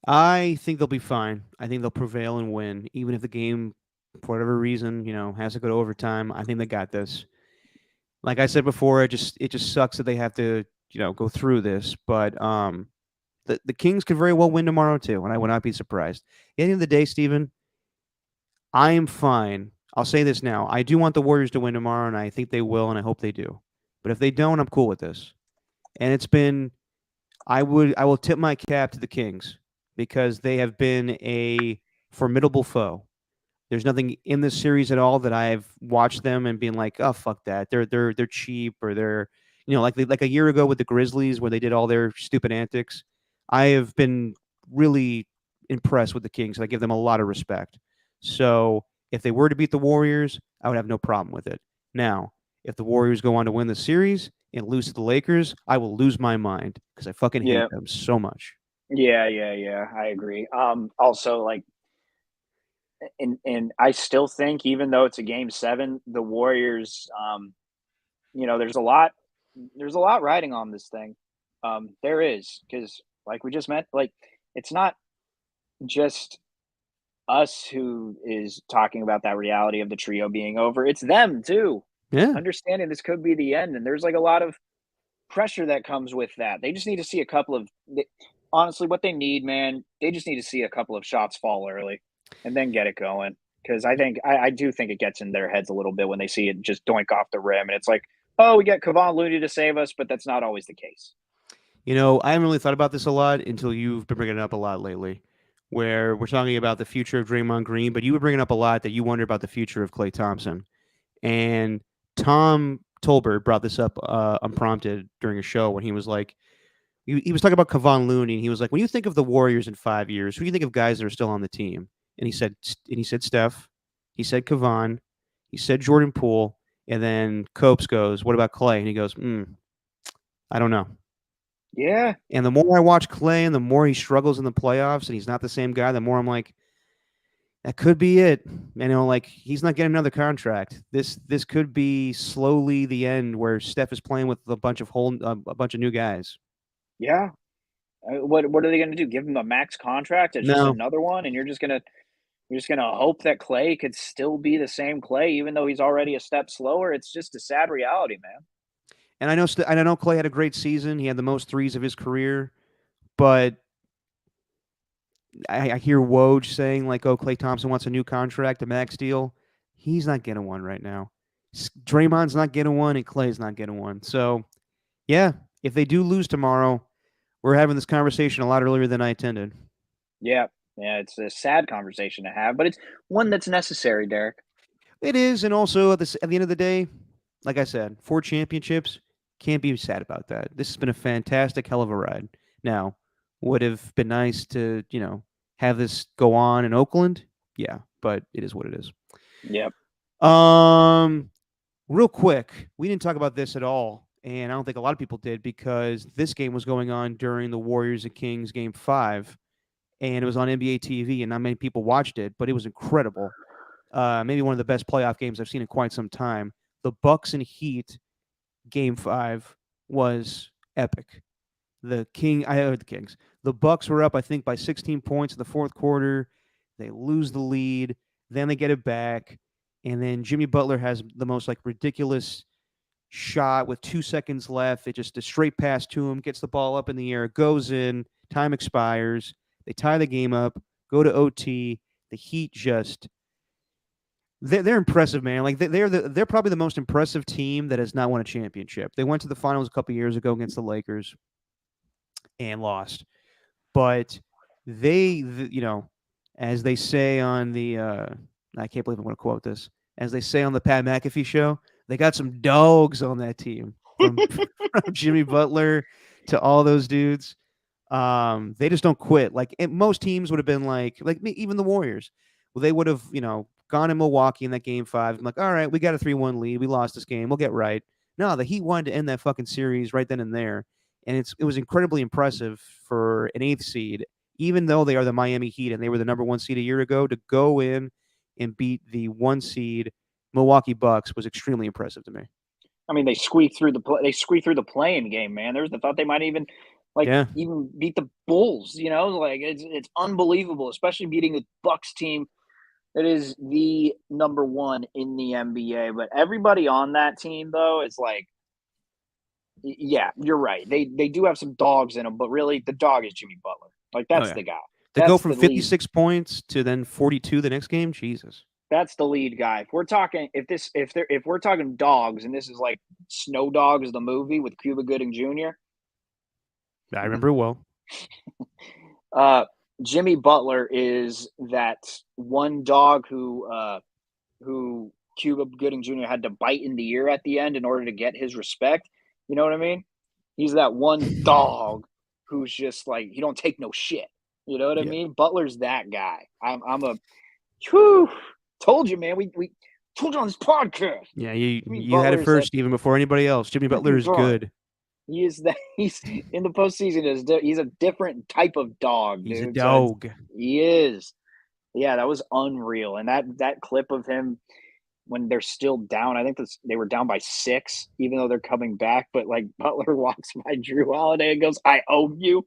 I think they'll be fine. I think they'll prevail and win, even if the game, for whatever reason, has to go to overtime. I think they got this. Like I said before, it just sucks that they have to, go through this. But the Kings could very well win tomorrow too, and I would not be surprised. At the end of the day, Steven, I am fine. I'll say this now. I do want the Warriors to win tomorrow, and I think they will, and I hope they do. But if they don't, I'm cool with this. And I will tip my cap to the Kings because they have been a formidable foe. There's nothing in this series at all that I've watched them and been like, oh, fuck that. They're cheap, or they're, like a year ago with the Grizzlies where they did all their stupid antics. I have been really impressed with the Kings. I give them a lot of respect. So if they were to beat the Warriors, I would have no problem with it. Now, if the Warriors go on to win the series and lose to the Lakers, I will lose my mind because I fucking hate them so much. Yeah. I agree. Also, and I still think, even though it's a game 7, the Warriors, there's a lot riding on this thing. There is, because like we just met, it's not just us who is talking about that reality of the trio being over. It's them too. Yeah. Understanding this could be the end. And there's a lot of pressure that comes with that. They just need to see a couple of, honestly, what they need, man, they just need to see a couple of shots fall early and then get it going. because I do think it gets in their heads a little bit when they see it just doink off the rim, and it's like, oh, we got Kevon Looney to save us, but that's not always the case. You know, I haven't really thought about this a lot until you've been bringing it up a lot lately, where we're talking about the future of Draymond Green, but you were bringing up a lot that you wonder about the future of Klay Thompson. And Tom Tolbert brought this up unprompted during a show when he was like, he was talking about Kevon Looney, and he was like, when you think of the Warriors in 5 years, who do you think of guys that are still on the team? And he said Steph, he said Kevon, he said Jordan Poole, and then Copes goes, what about Klay? And he goes, I don't know. Yeah, And the more I watch Klay and the more he struggles in the playoffs and he's not the same guy, the more I'm like, that could be it. You know, like he's not getting another contract. This could be slowly the end where Steph is playing with a bunch of new guys. yeah. What are they going to do? Give him a max contract? It's just No. another one, and you're just gonna hope that Klay could still be the same Klay, even though he's already a step slower. It's just a sad reality, man. And I know Klay had a great season. He had the most threes of his career, but I hear Woj saying like, "Oh, Klay Thompson wants a new contract, a max deal." He's not getting one right now. Draymond's not getting one, and Klay's not getting one. So, yeah, if they do lose tomorrow, we're having this conversation a lot earlier than I intended. Yeah, yeah. It's a sad conversation to have, but it's one that's necessary, Derek. It is, and also at the end of the day, like I said, 4 championships, can't be sad about that. This has been a fantastic, hell of a ride. Now, would have been nice to, have this go on in Oakland. Yeah, but it is what it is. Yep. Real quick, we didn't talk about this at all, and I don't think a lot of people did because this game was going on during the Warriors and Kings game 5, and it was on NBA TV, and not many people watched it, but it was incredible. Maybe one of the best playoff games I've seen in quite some time. The Bucks and Heat game 5 was epic. The Kings. The Bucks were up, I think, by 16 points in the fourth quarter. They lose the lead. Then they get it back. And then Jimmy Butler has the most ridiculous shot with 2 seconds left. It just a straight pass to him, gets the ball up in the air, goes in, time expires. They tie the game up, go to OT. The Heat just they're impressive, man. Like they're probably the most impressive team that has not won a championship. They went to the finals a couple years ago against the Lakers and lost. But as they say on the I can't believe I'm going to quote this. As they say on the Pat McAfee show, they got some dogs on that team from Jimmy Butler to all those dudes. They just don't quit. Most teams would have been like even the Warriors. Well, they would have, gone in Milwaukee in that game 5. I'm like, all right, we got a 3-1 lead. We lost this game. We'll get right. No, the Heat wanted to end that fucking series right then and there. And it was incredibly impressive for an 8th seed, even though they are the Miami Heat and they were the number 1 seed a year ago, to go in and beat the 1 seed Milwaukee Bucks was extremely impressive to me. I mean, they squeaked through the playing game, man. There's the thought they might even even beat the Bulls. It's unbelievable, especially beating the Bucks team that is the number 1 in the NBA. But everybody on that team, though, is like, yeah, you're right. They do have some dogs in them, but really, the dog is Jimmy Butler. That's the guy. They go from 56 points to then 42 the next game. Jesus. That's the lead guy. If we're talking dogs, and this is like Snow Dogs, the movie with Cuba Gooding Jr. I remember it well. Jimmy Butler is that one dog who Cuba Gooding Jr. had to bite in the ear at the end in order to get his respect. You know what I mean? He's that one dog who's just like, he don't take no shit. You know what I mean? Butler's that guy. Told you, man. We told you on this podcast. Yeah, you had it first, even before anybody else. Jimmy Butler is good. He is that. He's in the postseason. He's a different type of dog. He's dude. a dog. He is. Yeah, that was unreal. And that clip of him when they're still down, I think they were down by 6, even though they're coming back. But Butler walks by Drew Holiday and goes, "I owe you."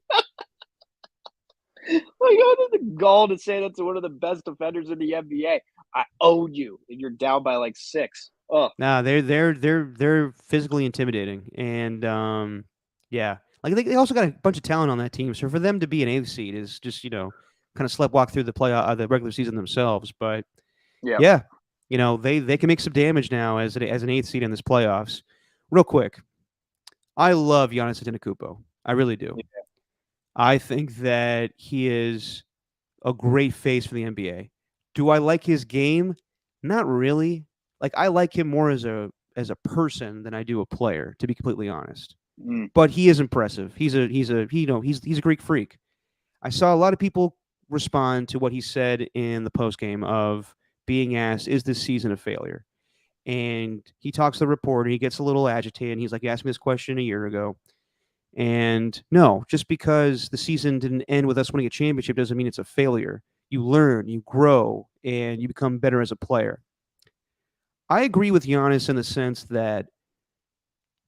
I got the gall to say that to one of the best defenders in the NBA. I owe you, and you're down by 6. Oh, no, they're physically intimidating, and yeah, they also got a bunch of talent on that team. So for them to be an 8th seed is just kind of sleptwalk through the regular season themselves. But Yeah. Yeah, they can make some damage now as an 8th seed in this playoffs. Real quick, I love Giannis Antetokounmpo. I really do. Yeah. I think that he is a great face for the NBA. Do I like his game? Not really. Like, I like him more as a person than I do a player, to be completely honest. Mm. But he is impressive. He's a Greek freak. I saw a lot of people respond to what he said in the postgame of being asked, "Is this season a failure?" And he talks to the reporter. He gets a little agitated. And he's like, "You asked me this question a year ago." And no, just because the season didn't end with us winning a championship doesn't mean it's a failure. You learn, you grow, and you become better as a player. I agree with Giannis in the sense that,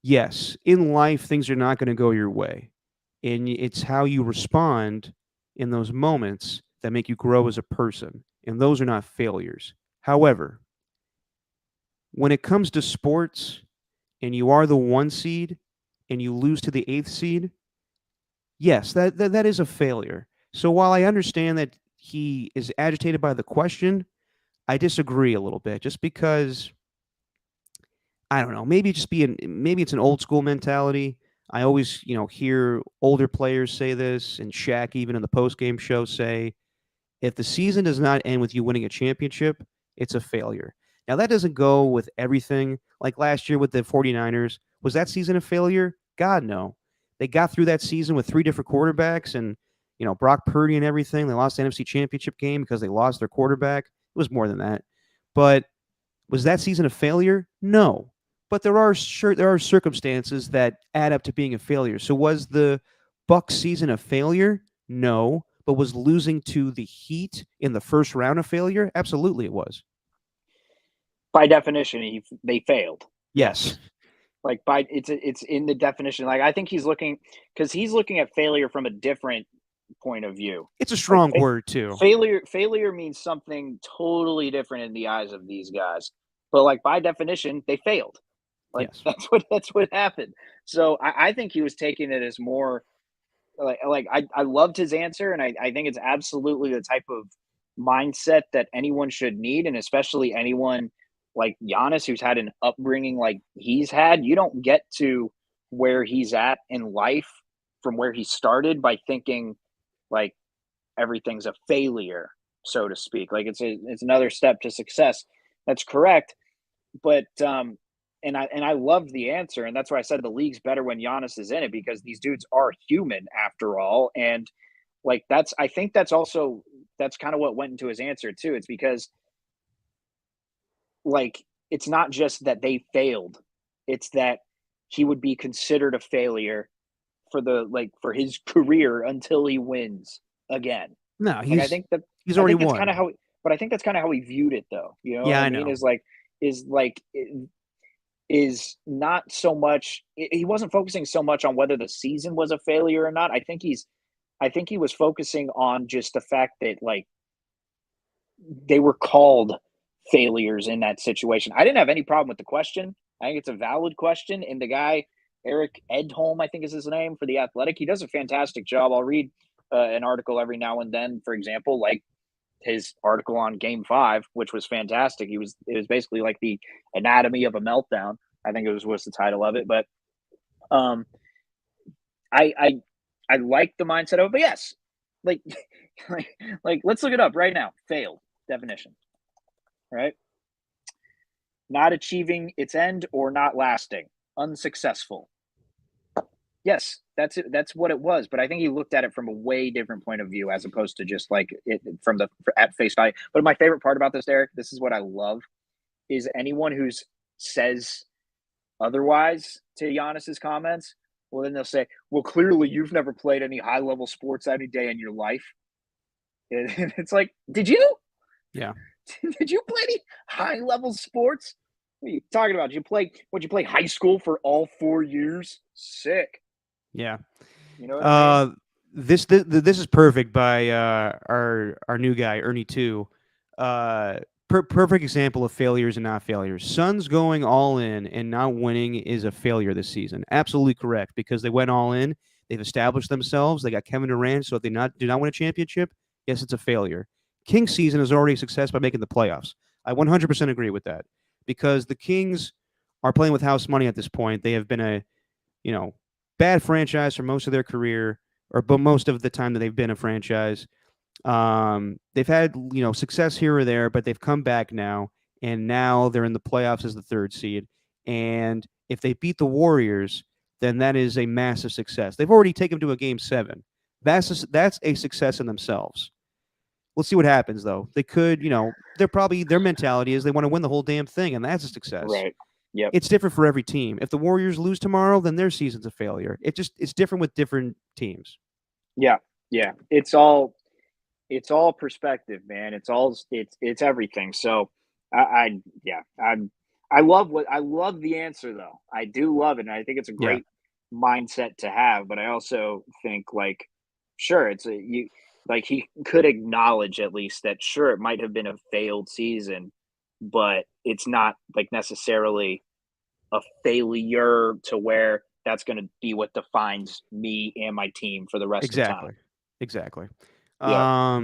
yes, in life, things are not going to go your way. And it's how you respond in those moments that make you grow as a person. And those are not failures. However, when it comes to sports and you are the 1 seed and you lose to the 8th seed, yes, that is a failure. So while I understand that he is agitated by the question, I disagree a little bit just because I don't know, maybe it's an old school mentality. I always, hear older players say this, and Shaq even in the post-game show say, if the season does not end with you winning a championship, it's a failure. Now, that doesn't go with everything. Like last year with the 49ers, was that season a failure? God, no. They got through that season with 3 different quarterbacks and, Brock Purdy and everything. They lost the NFC Championship game because they lost their quarterback. It was more than that. But was that season a failure? No. But there are circumstances that add up to being a failure. So was the Bucs season a failure? No. But was losing to the Heat in the first round a failure? Absolutely it was. By definition, they failed. Yes. Like it's in the definition. Like I think he's looking at failure from a different point of view. It's a strong word too. Failure means something totally different in the eyes of these guys. But like by definition, they failed. Like yes. that's what happened. So I think he was taking it as more like I loved his answer, and I think it's absolutely the type of mindset that anyone should need, and especially anyone like Giannis who's had an upbringing like he's had. You don't get to where he's at in life from where he started by thinking like everything's a failure, so to speak. Like it's another step to success. That's correct. But and I loved the answer, and that's why I said the league's better when Giannis is in it, because these dudes are human after all. And like I think that's kind of what went into his answer too. It's because like it's not just that they failed, it's that he would be considered a failure for his career until he wins again. No, he's already won. But I think that's kind of how he viewed it, though. You know, yeah, what I know. Is not so much. He wasn't focusing so much on whether the season was a failure or not. I think he was focusing on just the fact that like they were called failures in that situation. I didn't have any problem with the question. I think it's a valid question, and the guy Eric Edholm, I think is his name, for The Athletic, he does a fantastic job. I'll read an article every now and then, for example, like his article on Game 5, which was fantastic. It was basically like the anatomy of a meltdown, I think was the title of it. But I like the mindset of it. But yes, like let's look it up right now. Failed definition, right? Not achieving its end or not lasting, unsuccessful. Yes, that's it. That's what it was. But I think he looked at it from a way different point of view, as opposed to just like it at face value. But my favorite part about this, Derek, this is what I love, is anyone who says otherwise to Giannis's comments, well, then they'll say, well, clearly you've never played any high level sports any day in your life. And it's like, did you? Yeah. Did you play any high level sports? What are you talking about? Did you play high school for all 4 years? Sick. Yeah. You know what I mean? This is perfect by our new guy Ernie 2. Perfect example of failures and not failures. Suns going all in and not winning is a failure this season. Absolutely correct, because they went all in. They've established themselves. They got Kevin Durant. So if they do not win a championship, yes, it's a failure. Kings season is already a success by making the playoffs. I 100% agree with that because the Kings are playing with house money at this point. They have been a, bad franchise for most of their career, but most of the time that they've been a franchise. They've had, success here or there, but they've come back now, and now they're in the playoffs as the 3rd seed. And if they beat the Warriors, then that is a massive success. They've already taken them to a game 7. That's a success in themselves. We'll see what happens, though. They could, their mentality is they want to win the whole damn thing, and that's a success. Right. Yep. It's different for every team. If the Warriors lose tomorrow, then their season's a failure. It's different with different teams. Yeah. Yeah. It's all perspective, man. It's everything. So I love the answer though. I do love it. And I think it's a great mindset to have, but I also think sure, he could acknowledge at least that sure, it might have been a failed season, but it's not necessarily a failure to where that's going to be what defines me and my team for the rest of the time. Exactly. Yeah.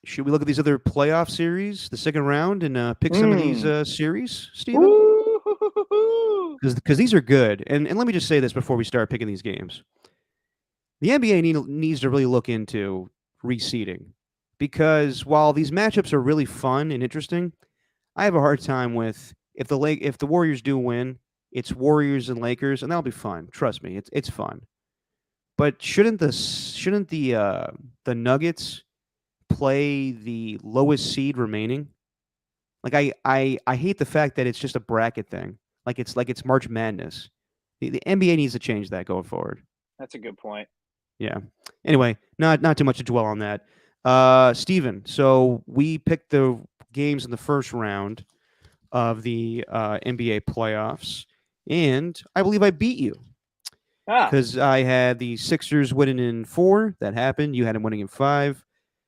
Should we look at these other playoff series, the second round, and pick some of these series, Steven? Because these are good. And let me just say this before we start picking these games. The NBA needs to really look into reseeding. Because while these matchups are really fun and interesting, I have a hard time with if the Warriors do win, it's Warriors and Lakers, and that'll be fun. Trust me, it's fun. But shouldn't the Nuggets play the lowest seed remaining? I hate the fact that it's just a bracket thing. It's March Madness. The NBA needs to change that going forward. That's a good point. Yeah. Anyway, not too much to dwell on that. Steven, so we picked the games in the first round of the NBA playoffs, and I believe I beat you. Because I had the Sixers winning in 4. That happened. You had them winning in 5.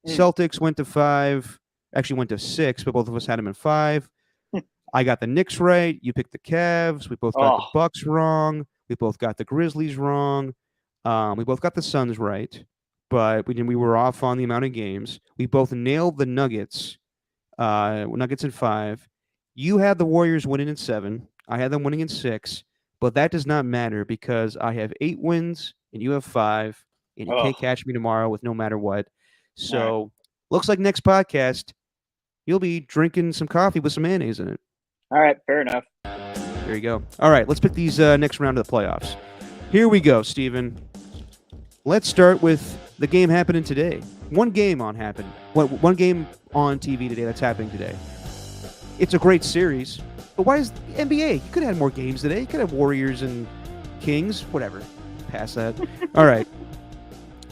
Celtics went to 5. Actually went to 6, but both of us had them in 5. I got the Knicks right. You picked the Cavs. We both got the Bucks wrong. We both got the Grizzlies wrong. We both got the Suns right, but we were off on the amount of games. We both nailed the Nuggets. Nuggets in 5. You had the Warriors winning in 7. I had them winning in 6. But that does not matter because I have 8 wins and you have 5, and you can't catch me tomorrow with no matter what. So looks like next podcast, you'll be drinking some coffee with some mayonnaise in it. All right, fair enough. There you go. All right, let's pick these next round of the playoffs. Here we go, Steven. Let's start with the game happening today. One game on TV today that's happening today. It's a great series. But why is the NBA? You could have had more games today. You could have Warriors and Kings. Whatever. Pass that. All right.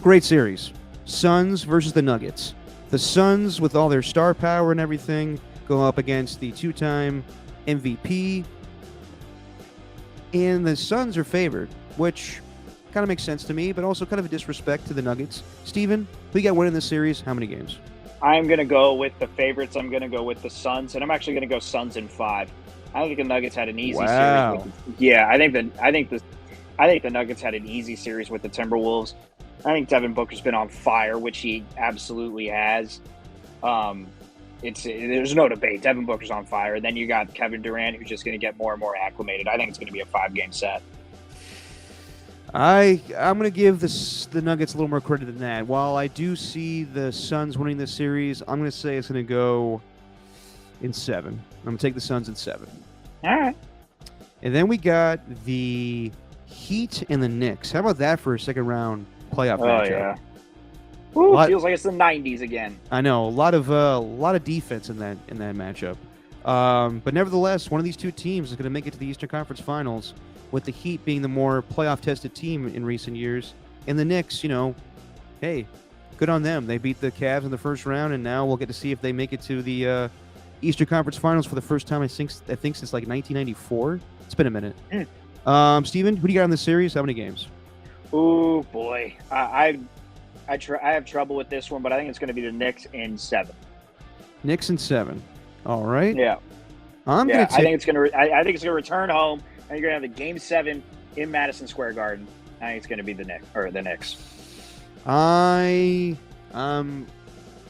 Great series. Suns versus the Nuggets. The Suns, with all their star power and everything, go up against the 2-time MVP. And the Suns are favored, which kind of makes sense to me, but also kind of a disrespect to the Nuggets. Steven, who you got winning this series? How many games? I'm going to go with the favorites. I'm going to go with the Suns, and I'm actually going to go Suns in 5. I don't think the Nuggets had an easy series. I think the Nuggets had an easy series with the Timberwolves. I think Devin Booker's been on fire, which he absolutely has. There's no debate. Devin Booker's on fire. And then you got Kevin Durant, who's just going to get more and more acclimated. I think it's going to be a 5-game set. I'm going to give the Nuggets a little more credit than that. While I do see the Suns winning this series, I'm going to say it's going to go in 7. I'm going to take the Suns in 7. All right. And then we got the Heat and the Knicks. How about that for a second round playoff matchup? Yeah. Ooh, feels like it's the 90s again. I know, a lot of defense in that matchup. But nevertheless, one of these two teams is going to make it to the Eastern Conference Finals, with the Heat being the more playoff-tested team in recent years. And the Knicks, hey, good on them. They beat the Cavs in the first round, and now we'll get to see if they make it to the Eastern Conference Finals for the first time, I think since like 1994. It's been a minute. Steven, who do you got in this series? How many games? Oh boy, I have trouble with this one, but I think it's going to be the Knicks in 7. Knicks in 7. All right. Yeah. I think it's going to return home, and you're going to have the Game 7 in Madison Square Garden. I think it's going to be the Knicks.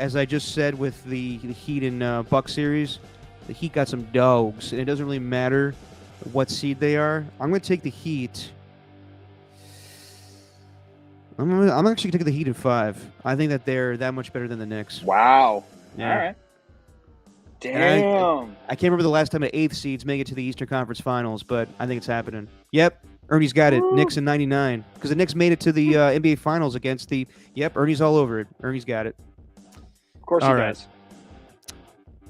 as I just said with the Heat and Buck series, the Heat got some dogs, and it doesn't really matter what seed they are. I'm going to take the Heat. I'm actually going to take the Heat in 5. I think that they're that much better than the Knicks. Wow. Yeah. All right. And Damn. I can't remember the last time the 8th seeds make it to the Eastern Conference Finals, but I think it's happening. Yep, Ernie's got it. Woo. Knicks in '99, because the Knicks made it to the NBA Finals against the. Yep, Ernie's all over it. Ernie's got it. Of course All he right. does.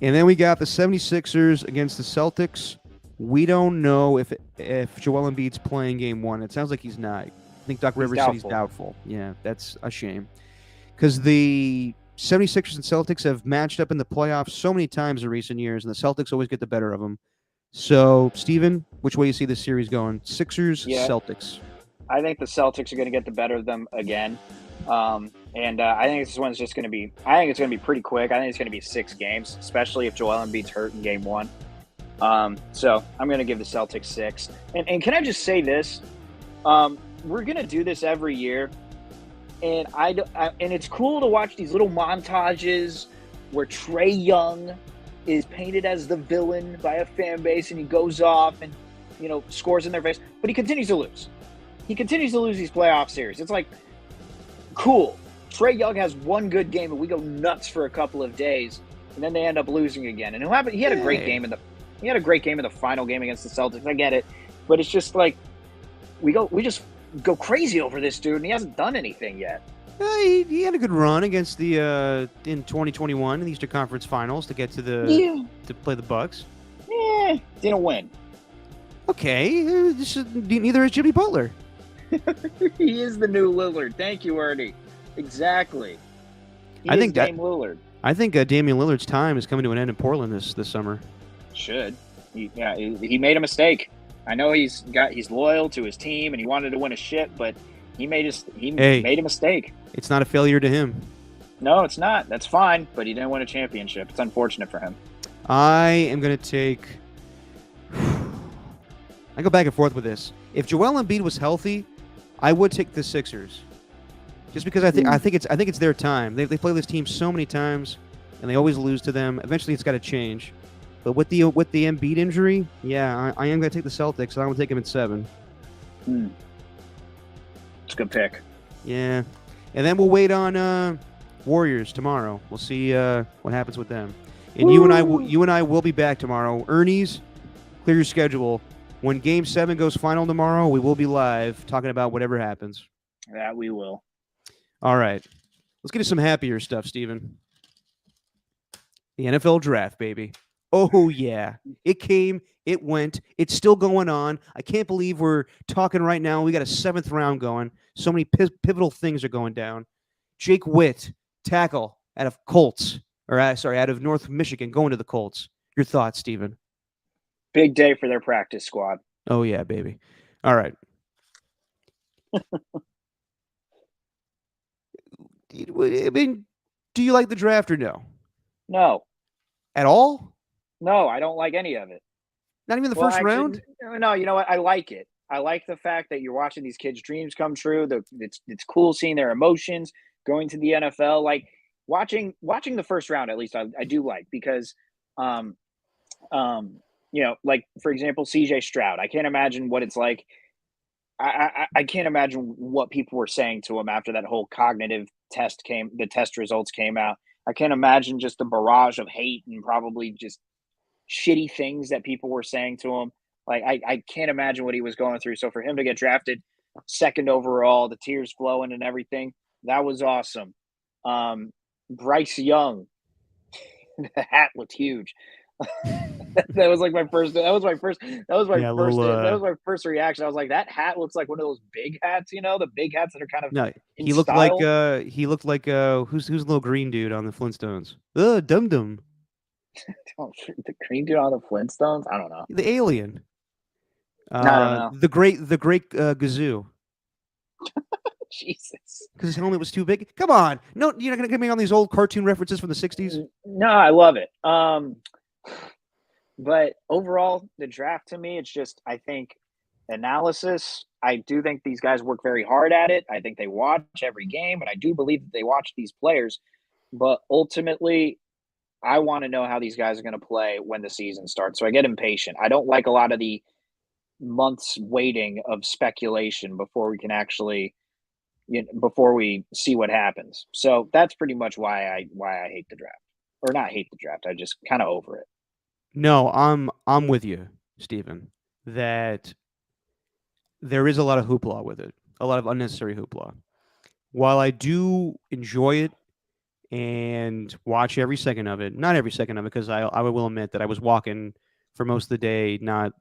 And then we got the 76ers against the Celtics. We don't know if Joel Embiid's playing Game 1. It sounds like he's not. I think Doc Rivers said he's doubtful. Yeah, that's a shame. Because the 76ers and Celtics have matched up in the playoffs so many times in recent years, and the Celtics always get the better of them. So, Steven, which way you see this series going? Sixers, Yeah. Celtics. I think the Celtics are going to get the better of them again. And I think this one's just going to be – I think it's going to be pretty quick. I think it's going to be 6 games, especially if Joel Embiid's hurt in Game 1. So I'm going to give the Celtics 6. And can I just say this? We're going to do this every year. And and it's cool to watch these little montages where Trae Young is painted as the villain by a fan base, and he goes off and, scores in their face. But he continues to lose. He continues to lose these playoff series. It's like, cool. Trae Young has one good game, and we go nuts for a couple of days, and then they end up losing again. And he had a great game in the final game against the Celtics. I get it, but it's just like we just go crazy over this dude, and he hasn't done anything yet. He had a good run against the in 2021 in the Eastern Conference Finals to get to to play the Bucks. Didn't win. Okay, neither is Jimmy Butler. He is the new Lillard. Thank you, Ernie. Exactly. I think Dame Lillard I think Damian Lillard's time is coming to an end in Portland this summer. should. He made a mistake. I know he's loyal to his team and he wanted to win a shit, but he made a mistake. It's not a failure to him. No, it's not. That's fine, but he didn't win a championship. It's unfortunate for him. I am going to take. I go back and forth with this. If Joel Embiid was healthy, I would take the Sixers, just because I think it's their time. They play this team so many times, and they always lose to them. Eventually, it's got to change. But with the Embiid injury, yeah, I am going to take the Celtics. I'm going to take him at 7. It's a good pick. Yeah, and then we'll wait on Warriors tomorrow. We'll see what happens with them. And you and I will be back tomorrow. Ernie's, clear your schedule. When Game 7 goes final tomorrow, we will be live talking about whatever happens. That we will. All right. Let's get to some happier stuff, Steven. The NFL draft, baby. Oh, yeah. It came. It went. It's still going on. I can't believe we're talking right now. We got a 7th round going. So many pivotal things are going down. Jake Witt, tackle out of out of North Michigan, going to the Colts. Your thoughts, Steven? Big day for their practice squad. Oh, yeah, baby. All right. I mean, do you like the draft or no? No. At all? No, I don't like any of it. Not even the first round? No, you know what? I like it. I like the fact that you're watching these kids' dreams come true. It's cool seeing their emotions going to the NFL. Like watching the first round, at least I do like, because like, for example, CJ Stroud. I can't imagine what it's like. I can't imagine what people were saying to him after that whole cognitive test the test results came out. I can't imagine just the barrage of hate and probably just shitty things that people were saying to him. Like, I can't imagine what he was going through. So for him to get drafted 2nd overall, the tears flowing and everything, that was awesome. Bryce Young, the hat looked huge. That was my first reaction. I was like, that hat looks like one of those big hats, the big hats that are kind of he looked like who's the little green dude on the Flintstones? Dum Dum. The green dude on the Flintstones? I don't know. The alien. I don't know. The great Gazoo. Jesus. Because his helmet was too big. Come on. No, you're not going to get me on these old cartoon references from the 60s? No, I love it. But overall, the draft to me, it's just, I think, analysis. I do think these guys work very hard at it. I think they watch every game, and I do believe that they watch these players. But ultimately, I want to know how these guys are going to play when the season starts. So I get impatient. I don't like a lot of the months waiting of speculation before we can actually, before we see what happens. So that's pretty much why I hate the draft, or not hate the draft. I just kind of over it. No, I'm with you, Stephen, that there is a lot of hoopla with it, a lot of unnecessary hoopla. While I do enjoy it and watch every second of it, not every second of it, because I will admit that I was walking for most of the day, not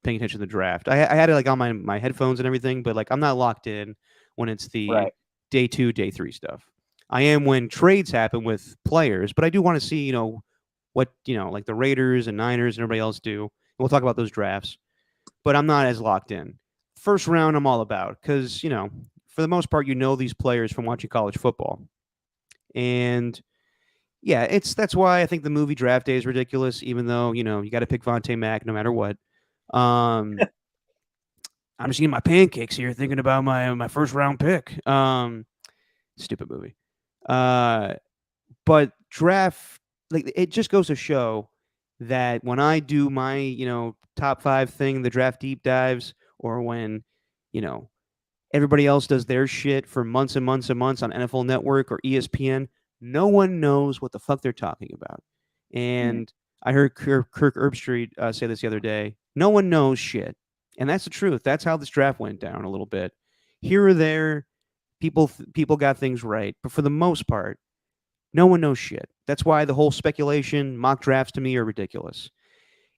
paying attention to the draft. I had it like on my headphones and everything, but like I'm not locked in when it's the Right. day 2, day 3 stuff. I am when trades happen with players, but I do want to see, what, like the Raiders and Niners and everybody else do. And we'll talk about those drafts, but I'm not as locked in. First round, I'm all about because, for the most part, these players from watching college football. And yeah, that's why I think the movie Draft Day is ridiculous, even though, you got to pick Vontae Mack no matter what. I'm just eating my pancakes here, thinking about my first round pick. Stupid movie. But draft, like, it just goes to show that when I do my top 5 thing, the draft deep dives, or when everybody else does their shit for months and months and months on NFL Network or ESPN, no one knows what the fuck they're talking about. And I heard Kirk Herbstreit say this the other day. No one knows shit. And that's the truth. That's how this draft went down a little bit. Here or there, people got things right. But for the most part, no one knows shit. That's why the whole speculation, mock drafts to me are ridiculous.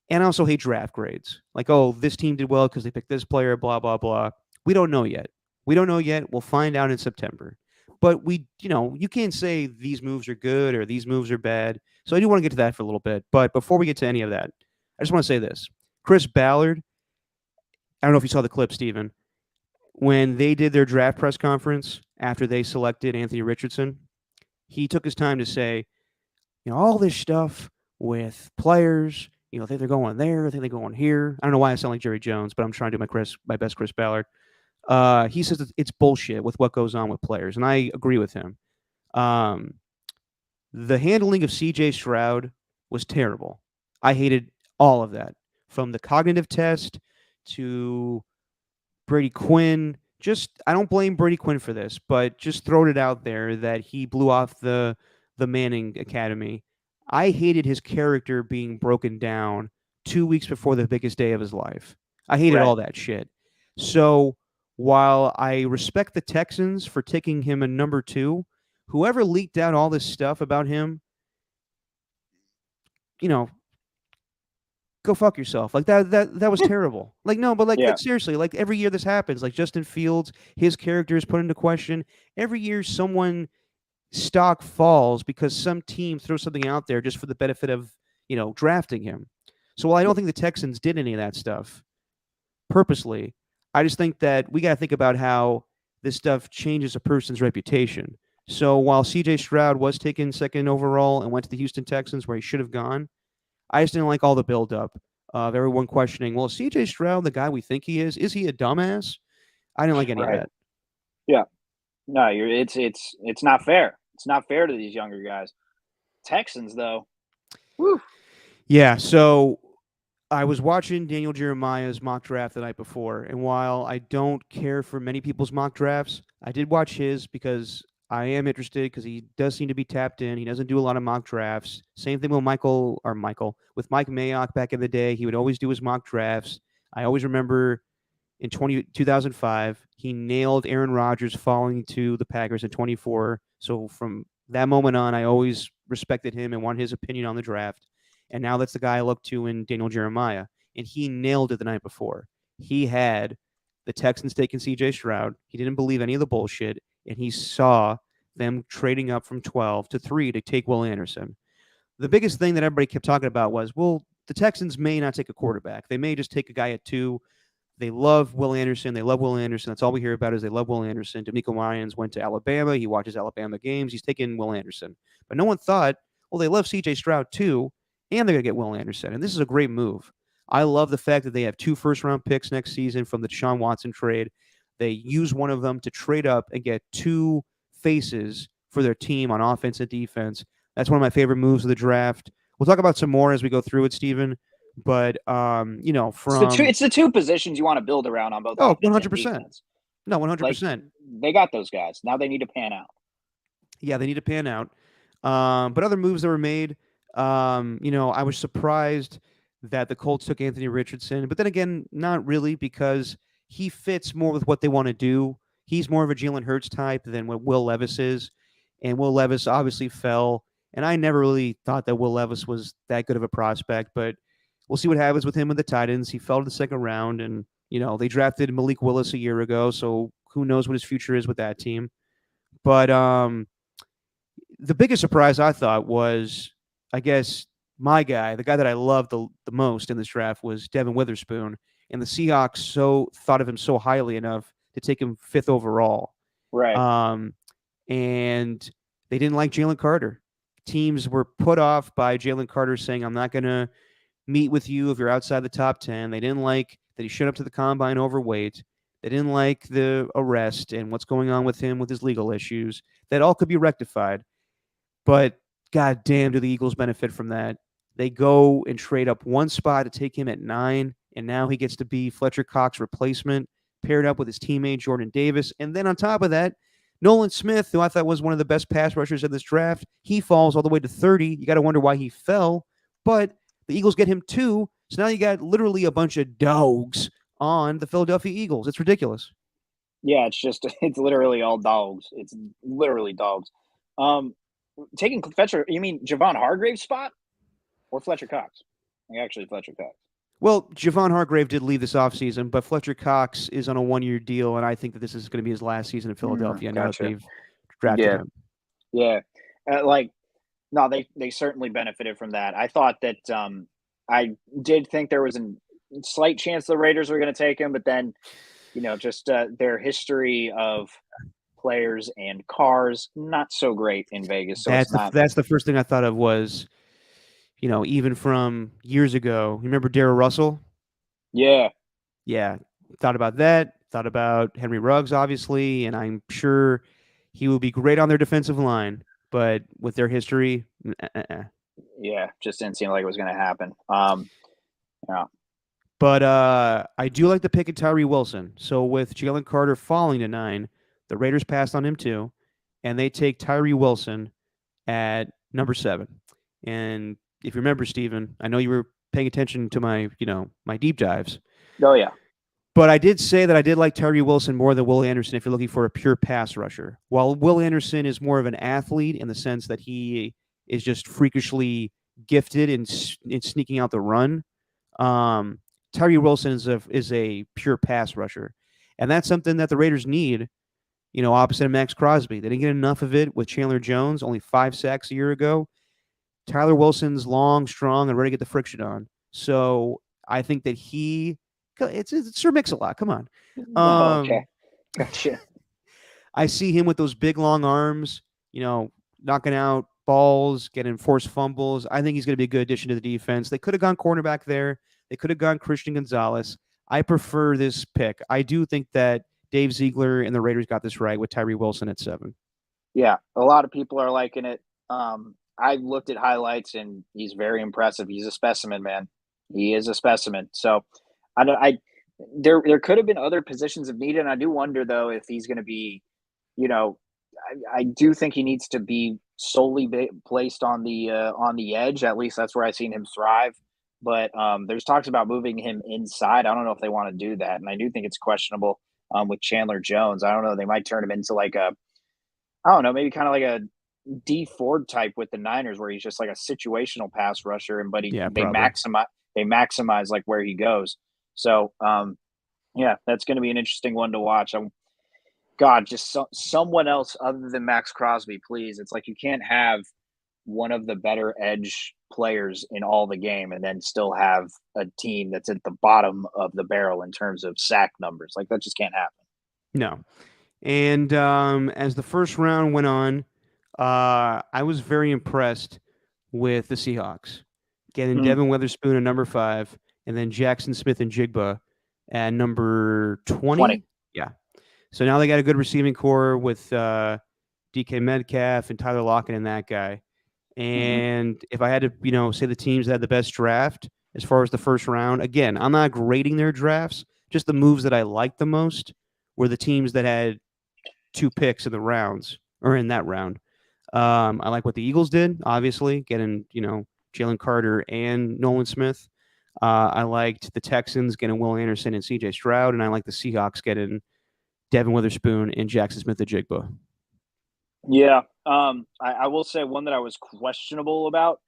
And I also hate draft grades. Like, oh, this team did well because they picked this player, blah, blah, blah. We don't know yet. We'll find out in September. But you can't say these moves are good or these moves are bad. So I do want to get to that for a little bit. But before we get to any of that, I just want to say this. Chris Ballard, I don't know if you saw the clip, Steven, when they did their draft press conference after they selected Anthony Richardson, he took his time to say, all this stuff with players, I think they're going there, I think they're going here. I don't know why I sound like Jerry Jones, but I'm trying to do my best Chris Ballard. He says that it's bullshit with what goes on with players, and I agree with him. The handling of C.J. Stroud was terrible. I hated all of that, from the cognitive test to Brady Quinn. I don't blame Brady Quinn for this, but just throwing it out there that he blew off the Manning Academy. I hated his character being broken down 2 weeks before the biggest day of his life. I hated all that shit. So while I respect the Texans for taking him a number 2, whoever leaked out all this stuff about him, go fuck yourself. Like that was terrible. Like, no, but like seriously, like every year this happens. Like Justin Fields, his character is put into question. Every year someone stock falls because some team throws something out there just for the benefit of, drafting him. So while I don't think the Texans did any of that stuff purposely, I just think that we got to think about how this stuff changes a person's reputation. So while C.J. Stroud was taken 2nd overall and went to the Houston Texans where he should have gone, I just didn't like all the buildup of everyone questioning, well, C.J. Stroud, the guy we think he is he a dumbass? I didn't like any of that. Yeah. No, it's not fair. It's not fair to these younger guys. Texans, though. Whew. Yeah, so I was watching Daniel Jeremiah's mock draft the night before, and while I don't care for many people's mock drafts, I did watch his because I am interested because he does seem to be tapped in. He doesn't do a lot of mock drafts. Same thing with with Mike Mayock back in the day. He would always do his mock drafts. I always remember in 2005, he nailed Aaron Rodgers falling to the Packers in 24. So from that moment on, I always respected him and wanted his opinion on the draft. And now that's the guy I look to in Daniel Jeremiah. And he nailed it the night before. He had the Texans taking C.J. Stroud. He didn't believe any of the bullshit. And he saw them trading up from 12 to 3 to take Will Anderson. The biggest thing that everybody kept talking about was, well, the Texans may not take a quarterback. They may just take a guy at 2. They love Will Anderson. That's all we hear about is they love Will Anderson. DeMeco Ryans went to Alabama. He watches Alabama games. He's taking Will Anderson. But no one thought, well, they love C.J. Stroud too, and they're going to get Will Anderson. And this is a great move. I love the fact that they have 2 first-round picks next season from the Deshaun Watson trade. They use one of them to trade up and get 2 faces for their team on offense and defense. That's one of my favorite moves of the draft. We'll talk about some more as we go through it, Steven. But you know, It's the two positions you want to build around on both. Oh, offense and 100%. defense. No, 100%. Like, they got those guys. Now they need to pan out. Yeah, they need to pan out. But other moves that were made, you know, I was surprised that the Colts took Anthony Richardson, but then again, not really, because he fits more with what they want to do. He's more of a Jalen Hurts type than what Will Levis is, and Will Levis obviously fell. And I never really thought that Will Levis was that good of a prospect, but we'll see what happens with him with the Titans. He fell to the second round, and you know they drafted Malik Willis a year ago, so who knows what his future is with that team. But the biggest surprise I thought was, I guess, my guy, the guy that I loved the most in this draft was Devin Witherspoon, and the Seahawks thought of him so highly enough to take him 5th overall. Right. And they didn't like Jalen Carter. Teams were put off by Jalen Carter saying, I'm not going to meet with you if you're outside the top 10. They didn't like that he showed up to the combine overweight. They didn't like the arrest and what's going on with him with his legal issues. That all could be rectified. But god damn, do the Eagles benefit from that. They go and trade up one spot to take him at 9, and now he gets to be Fletcher Cox's replacement, paired up with his teammate Jordan Davis. And then on top of that, Nolan Smith, who I thought was one of the best pass rushers in this draft, he falls all the way to 30. You got to wonder why he fell. But the Eagles get him 2, so now you got literally a bunch of dogs on the Philadelphia Eagles. It's ridiculous. Yeah, it's literally all dogs. It's literally dogs. Taking Fletcher, you mean Javon Hargrave's spot or Fletcher Cox? Actually, Fletcher Cox. Well, Javon Hargrave did leave this offseason, but Fletcher Cox is on a 1-year deal, and I think that this is going to be his last season in Philadelphia. Now that they've drafted him. Yeah. They certainly benefited from that. I thought that I did think there was a slight chance the Raiders were going to take him, but then, you know, just their history of players and cars, not so great in Vegas. So that's the first thing I thought of was, you know, even from years ago. You remember Darryl Russell? Yeah. Yeah. Thought about that. Thought about Henry Ruggs, obviously, and I'm sure he will be great on their defensive line. But with their history, yeah, just didn't seem like it was going to happen. Yeah. But I do like the pick of Tyree Wilson. So with Jalen Carter falling to 9, the Raiders passed on him too, and they take Tyree Wilson at number 7. And if you remember, Steven, I know you were paying attention to my deep dives. Oh, yeah. But I did say that I did like Tyree Wilson more than Will Anderson if you're looking for a pure pass rusher. While Will Anderson is more of an athlete in the sense that he is just freakishly gifted in sneaking out the run, Tyree Wilson is a pure pass rusher. And that's something that the Raiders need, you know, opposite of Max Crosby. They didn't get enough of it with Chandler Jones, only 5 sacks a year ago. Tyler Wilson's long, strong, and ready to get the friction on. So I think that it's Sir Mix-a-Lot. Come on. Okay. Gotcha. I see him with those big, long arms, you know, knocking out balls, getting forced fumbles. I think he's going to be a good addition to the defense. They could have gone cornerback there. They could have gone Christian Gonzalez. I prefer this pick. I do think that Dave Ziegler and the Raiders got this right with Tyree Wilson at 7. Yeah, a lot of people are liking it. I looked at highlights, and he's very impressive. He's a specimen, man. He is a specimen. So, there could have been other positions of need, and I do wonder though if he's going to be, you know, I do think he needs to be solely placed on the edge. At least that's where I've seen him thrive. But there's talks about moving him inside. I don't know if they want to do that, and I do think it's questionable with Chandler Jones. I don't know. They might turn him into like maybe kind of like a D Ford type with the Niners, where he's just like a situational pass rusher, and they maximize like where he goes. So that's going to be an interesting one to watch. Just someone else other than Max Crosby, please. It's like you can't have one of the better edge players in all the game and then still have a team that's at the bottom of the barrel in terms of sack numbers. Like that just can't happen. No. And as the first round went on, I was very impressed with the Seahawks getting Devin Witherspoon at number 5, and then Jackson Smith and Jigba at number 20. Yeah. So now they got a good receiving core with DK Metcalf and Tyler Lockett and that guy. And if I had to, say the teams that had the best draft as far as the first round, again, I'm not grading their drafts. Just the moves that I liked the most were the teams that had 2 picks in the rounds or in that round. I like what the Eagles did, obviously, getting, Jalen Carter and Nolan Smith. I liked the Texans getting Will Anderson and CJ Stroud, and I like the Seahawks getting Devin Witherspoon and Jackson Smith-Njigba. Yeah. I will say one that I was questionable about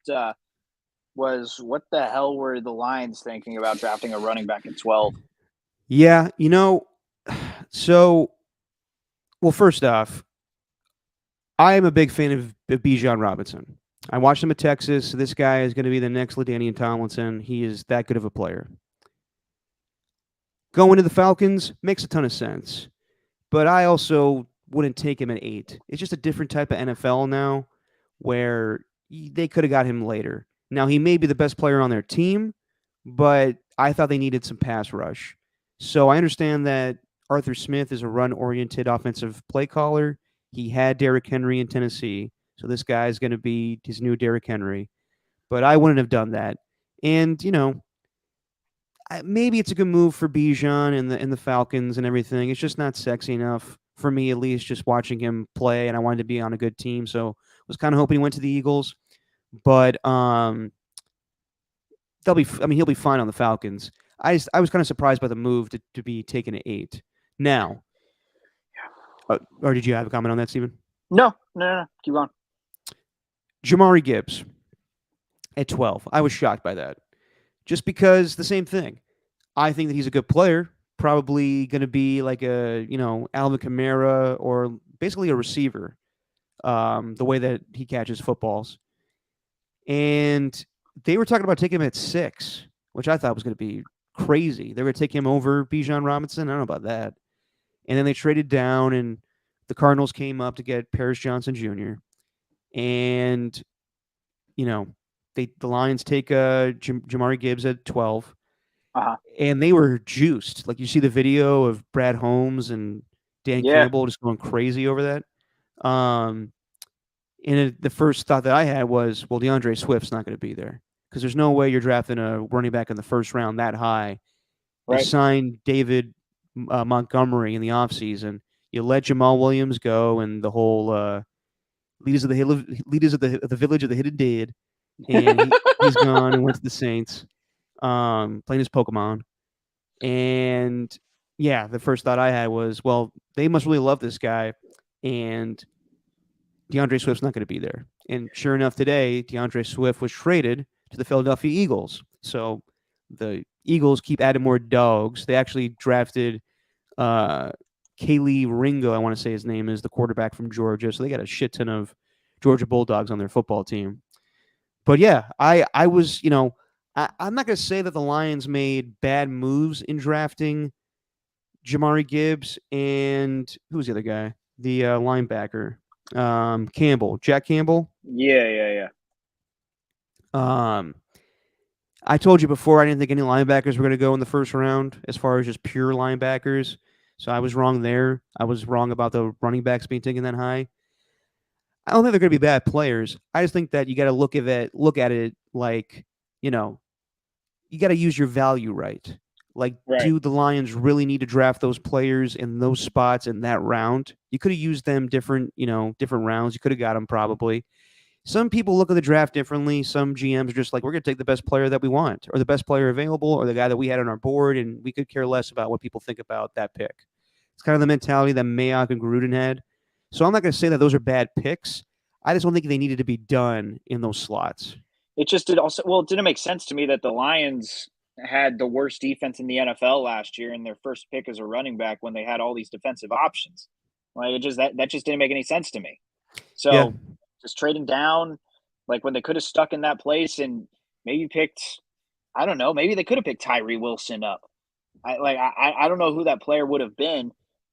was what the hell were the Lions thinking about drafting a running back at 12? Yeah, well, first off, I am a big fan of Bijan Robinson. I watched him at Texas. This guy is going to be the next LaDainian Tomlinson. He is that good of a player. Going to the Falcons makes a ton of sense, but I also wouldn't take him at 8. It's just a different type of NFL now where they could have got him later. Now, he may be the best player on their team, but I thought they needed some pass rush. So I understand that Arthur Smith is a run-oriented offensive play caller. He had Derrick Henry in Tennessee, so this guy is going to be his new Derrick Henry. But I wouldn't have done that. And, maybe it's a good move for Bijan and the Falcons and everything. It's just not sexy enough for me, at least, just watching him play, and I wanted to be on a good team, so I was kind of hoping he went to the Eagles. But he'll be fine on the Falcons. I was kind of surprised by the move to be taken at 8. Now, or did you have a comment on that, Stephen? No. Keep on. Jamari Gibbs at 12. I was shocked by that. Just because the same thing. I think that he's a good player, probably going to be like a, Alvin Kamara or basically a receiver, the way that he catches footballs. And they were talking about taking him at 6, which I thought was going to be crazy. They were going to take him over Bijan Robinson. I don't know about that. And then they traded down, and the Cardinals came up to get Paris Johnson Jr. And, the Lions take Jamari Gibbs at 12. And they were juiced. Like, you see the video of Brad Holmes and Dan Campbell just going crazy over that. And the first thought that I had was, well, DeAndre Swift's not going to be there because there's no way you're drafting a running back in the first round that high. Right. They signed David Montgomery in the offseason. You let Jamal Williams go, and the whole leaders of the village of the hidden dead, and he's gone and went to the Saints, playing his Pokemon. And yeah, the first thought I had was, well, they must really love this guy, and DeAndre Swift's not going to be there. And sure enough, today, DeAndre Swift was traded to the Philadelphia Eagles. So the Eagles keep adding more dogs. They actually drafted Kaylee Ringo, I want to say his name is, the quarterback from Georgia. So they got a shit ton of Georgia Bulldogs on their football team. But yeah, I was, I'm not going to say that the Lions made bad moves in drafting Jamari Gibbs and who was the other guy? The linebacker. Campbell, Jack Campbell. Yeah. I told you before I didn't think any linebackers were going to go in the first round as far as just pure linebackers. So I was wrong there. I was wrong about the running backs being taken that high. I don't think they're going to be bad players. I just think that you got to look at it like, you got to use your value right. Like, do the Lions really need to draft those players in those spots in that round? You could have used them different rounds. You could have got them probably. Some people look at the draft differently. Some GMs are just like, we're going to take the best player that we want, or the best player available, or the guy that we had on our board, and we could care less about what people think about that pick. It's kind of the mentality that Mayock and Gruden had. So I'm not going to say that those are bad picks. I just don't think they needed to be done in those slots. It just it didn't make sense to me that the Lions had the worst defense in the NFL last year in their first pick as a running back when they had all these defensive options. Like, it just that just didn't make any sense to me. So just trading down, like when they could have stuck in that place and maybe picked, I don't know, maybe they could have picked Tyree Wilson up. I don't know who that player would have been.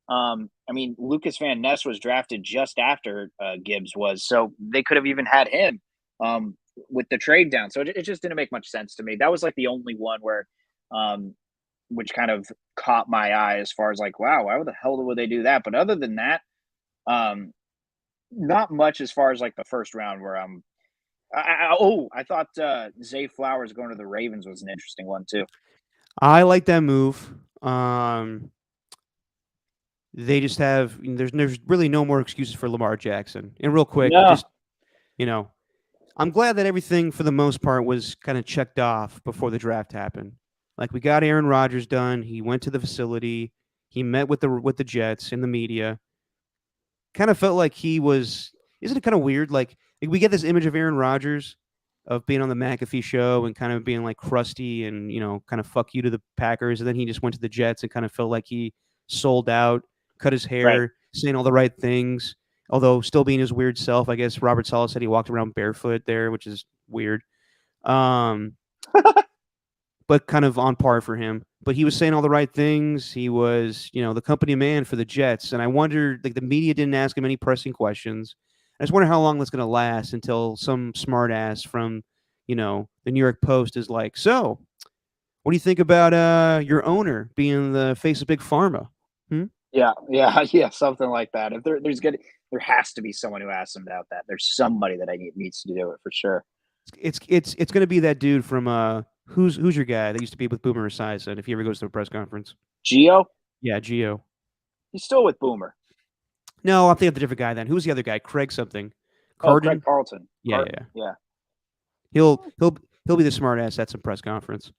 I mean, Lucas Van Ness was drafted just after Gibbs was, so they could have even had him with the trade down. So it just didn't make much sense to me. That was like the only one where, which kind of caught my eye as far as like, wow, why the hell would they do that? But other than that, not much as far as like the first round where I thought Zay Flowers going to the Ravens was an interesting one too. I like that move. They just have there's really no more excuses for Lamar Jackson. And real quick, No. just I'm glad that everything for the most part was kind of checked off before the draft happened. Like we got Aaron Rodgers done. He went to the facility. He met with the Jets and the media. Kind of felt like he was. Isn't it kind of weird? Like we get this image of Aaron Rodgers of being on the McAfee show and kind of being like crusty and kind of fuck you to the Packers, and then he just went to the Jets and kind of felt like he sold out, cut his hair, Right. saying all the right things, although still being his weird self. I guess Robert Saleh said he walked around barefoot there, which is weird. But kind of on par for him. But he was saying all the right things. He was, the company man for the Jets. And I wondered, like, the media didn't ask him any pressing questions. I just wonder how long that's going to last until some smart ass from, the New York Post is like, so, what do you think about your owner being the face of Big Pharma? Yeah, something like that. If there has to be someone who asks him about that. There's somebody that needs to do it for sure. It's going to be that dude from who's your guy that used to be with Boomer Esiason if he ever goes to a press conference. Gio? Yeah, Gio. He's still with Boomer. No, I'm thinking of a different guy then. Who's the other guy? Craig something. Craig Carden? Carlton. Yeah, Carlton. yeah. Yeah. He'll be the smart ass at some press conference.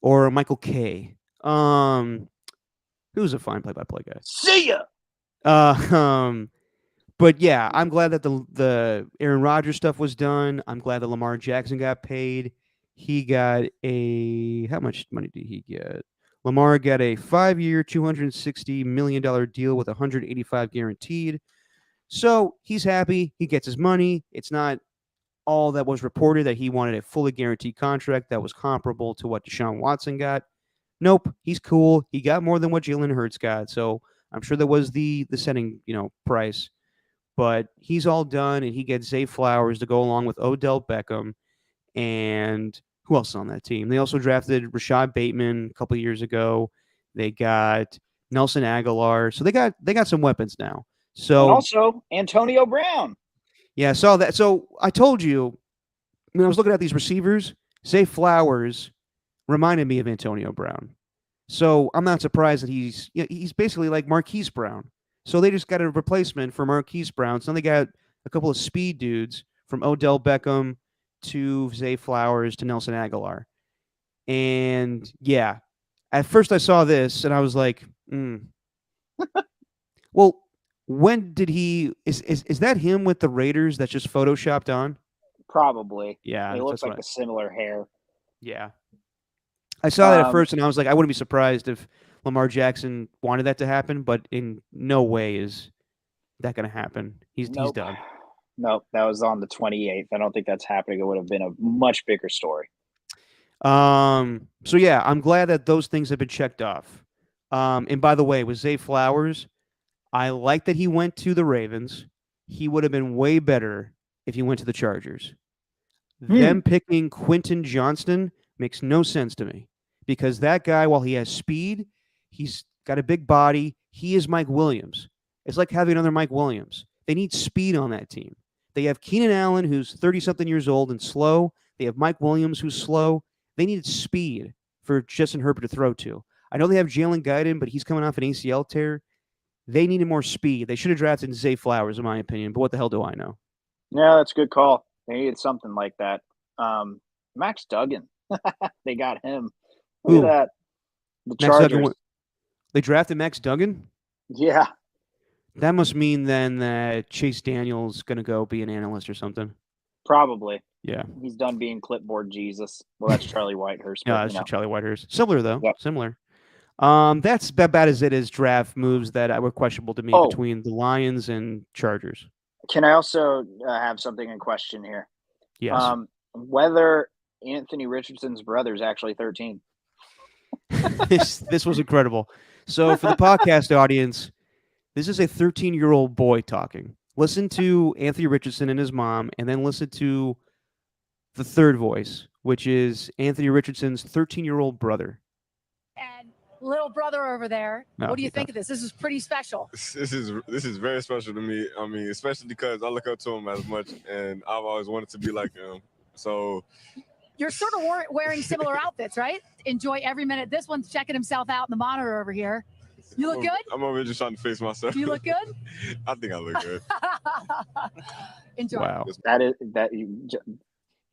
Or Michael Kay. Who's a fine play-by-play guy. See ya. But yeah, I'm glad that the Aaron Rodgers stuff was done. I'm glad that Lamar Jackson got paid. He got how much money did he get? Lamar got a 5-year, $260 million deal with 185 guaranteed. So he's happy. He gets his money. It's not all that was reported that he wanted a fully guaranteed contract that was comparable to what Deshaun Watson got. Nope, he's cool. He got more than what Jalen Hurts got. So I'm sure that was the setting, price. But he's all done, and he gets Zay Flowers to go along with Odell Beckham. And who else is on that team? They also drafted Rashad Bateman a couple of years ago. They got Nelson Aguilar. So they got some weapons now. So And also Antonio Brown. yeah, I saw that. So I told you when I was looking at these receivers, Zay Flowers reminded me of Antonio Brown. So I'm not surprised that he's basically like Marquise Brown. So they just got a replacement for Marquise Brown. So they got a couple of speed dudes from Odell Beckham to Zay Flowers to Nelson Aguilar. And yeah, at first I saw this and I was like, well, when did he is that him with the Raiders that's just photoshopped on? Probably. Yeah, He looks that's like what the similar hair. yeah. I saw that at first and I was like, I wouldn't be surprised if Lamar Jackson wanted that to happen, but in no way is that going to happen. He's done. Nope, that was on the 28th. I don't think that's happening. It would have been a much bigger story. So yeah, I'm glad that those things have been checked off. And by the way, with Zay Flowers, I like that he went to the Ravens. He would have been way better if he went to the Chargers. Them picking Quentin Johnston makes no sense to me because that guy, while he has speed, he's got a big body. He is Mike Williams. It's like having another Mike Williams. They need speed on that team. They have Keenan Allen, who's 30-something years old and slow. They have Mike Williams, who's slow. They needed speed for Justin Herbert to throw to. I know they have Jalen Guyton, but he's coming off an ACL tear. They needed more speed. They should have drafted Zay Flowers, in my opinion, but what the hell do I know? Yeah, that's a good call. They needed something like that. Max Duggan. They got him. Look at that. The Chargers. They drafted Max Duggan? Yeah. That must mean then that Chase Daniel's going to go be an analyst or something. Probably. Yeah. He's done being clipboard Jesus. Well, that's Charlie Whitehurst. Yeah, that's Charlie Whitehurst. Similar, though. Yep. Similar. That's about as it is draft moves that were questionable to me between the Lions and Chargers. Can I also have something in question here? Yes. Whether Anthony Richardson's brother is actually 13. This was incredible. So for the podcast audience, this is a 13-year-old boy talking. Listen to Anthony Richardson and his mom, and then listen to the third voice, which is Anthony Richardson's 13-year-old brother. And little brother over there. No, What do you you think of this? This is pretty special. This is very special to me. I mean, especially because I look up to him as much, and I've always wanted to be like him. So You're sort of wearing similar outfits, right? Enjoy every minute. This one's checking himself out in the monitor over here. You look good? I'm over here just trying to face myself. You look good? I think I look good. Enjoy. Wow. He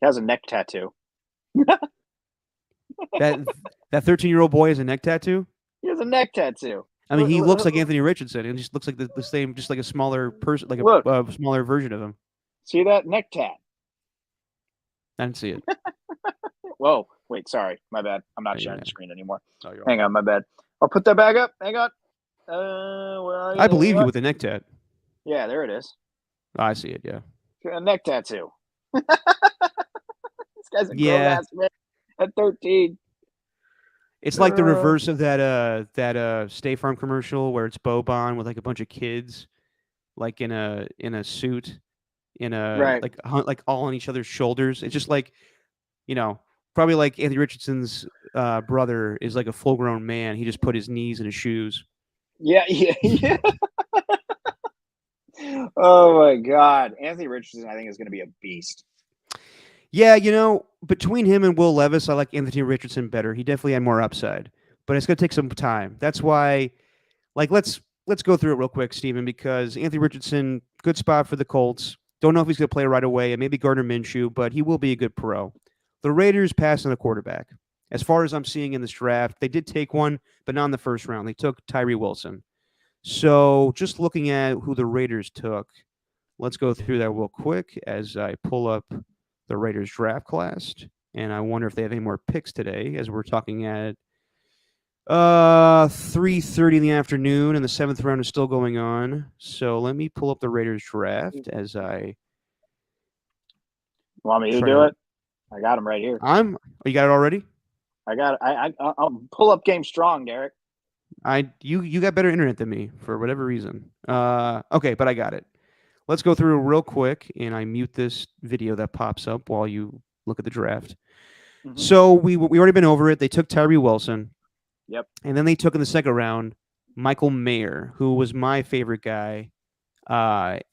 has a neck tattoo. That 13-year-old boy has a neck tattoo. He has a neck tattoo. I mean, he looks like Anthony Richardson. It just looks like the same, just like a smaller person, like Look. a smaller version of him. See that neck tat? I didn't see it. Whoa, wait, sorry, my bad. I'm not Yeah, sharing yeah. the screen anymore. Oh, you're Hang on, my bad. I'll put that back up. Hang on. Where are you? I believe you with a neck tat. Yeah, there it is. Oh, I see it. Yeah. A neck tattoo. This guy's a Yeah. grown ass man at 13. It's like the reverse of that State Farm commercial where it's Boban with like a bunch of kids, like in a suit, Right. like all on each other's shoulders. It's just like, probably like Anthony Richardson's brother is like a full grown man. He just put his knees in his shoes. Yeah. Oh my God, Anthony Richardson, I think is going to be a beast. Yeah, between him and Will Levis, I like Anthony Richardson better. He definitely had more upside, but it's going to take some time. That's why, let's go through it real quick, Steven, because Anthony Richardson, good spot for the Colts. Don't know if he's going to play right away, and maybe Gardner Minshew, but he will be a good pro. The Raiders passing a quarterback. As far as I'm seeing in this draft, they did take one, but not in the first round. They took Tyree Wilson. So just looking at who the Raiders took, let's go through that real quick as I pull up the Raiders draft class, and I wonder if they have any more picks today, as we're talking at 3:30 in the afternoon, and the 7th round is still going on. So let me pull up the Raiders draft as I. Want me to Try do to- it? I got him right here. Oh, you got it already? I got it. I'll pull up game strong, Derek. You got better internet than me for whatever reason. Okay, but I got it. Let's go through real quick, and I mute this video that pops up while you look at the draft. Mhm. So we already been over it. They took Tyree Wilson. Yep. And then they took in the second round Michael Mayer, who was my favorite guy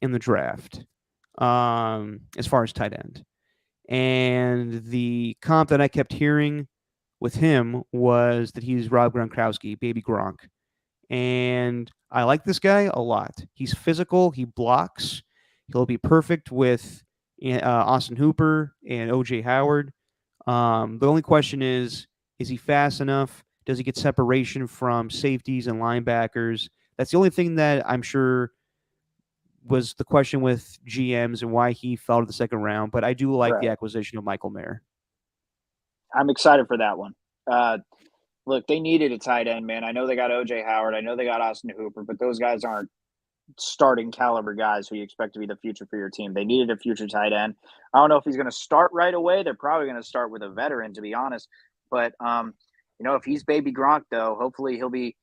in the draft as far as tight end. And the comp that I kept hearing with him was that he's Rob Gronkowski, baby Gronk. And I like this guy a lot. He's physical. He blocks. He'll be perfect with Austin Hooper and O.J. Howard. The only question is he fast enough? Does he get separation from safeties and linebackers? That's the only thing that I'm sure was the question with GMs and why he fell to the second round. But I do like the acquisition of Michael Mayer. I'm excited for that one. Look, they needed a tight end, man. I know they got O.J. Howard. I know they got Austin Hooper, but those guys aren't starting caliber guys who you expect to be the future for your team. They needed a future tight end. I don't know if he's going to start right away. They're probably going to start with a veteran, to be honest. But, if he's baby Gronk, though, hopefully he'll be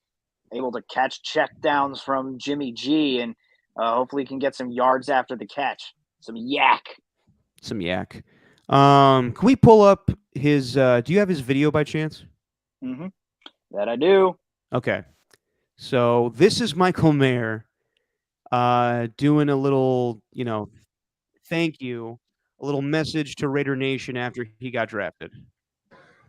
able to catch check downs from Jimmy G, and hopefully he can get some yards after the catch. Some yak. Can we pull up his do you have his video by chance? Mm-hmm. That I do. Okay. So this is Michael Mayer doing a little, thank you, a little message to Raider Nation after he got drafted.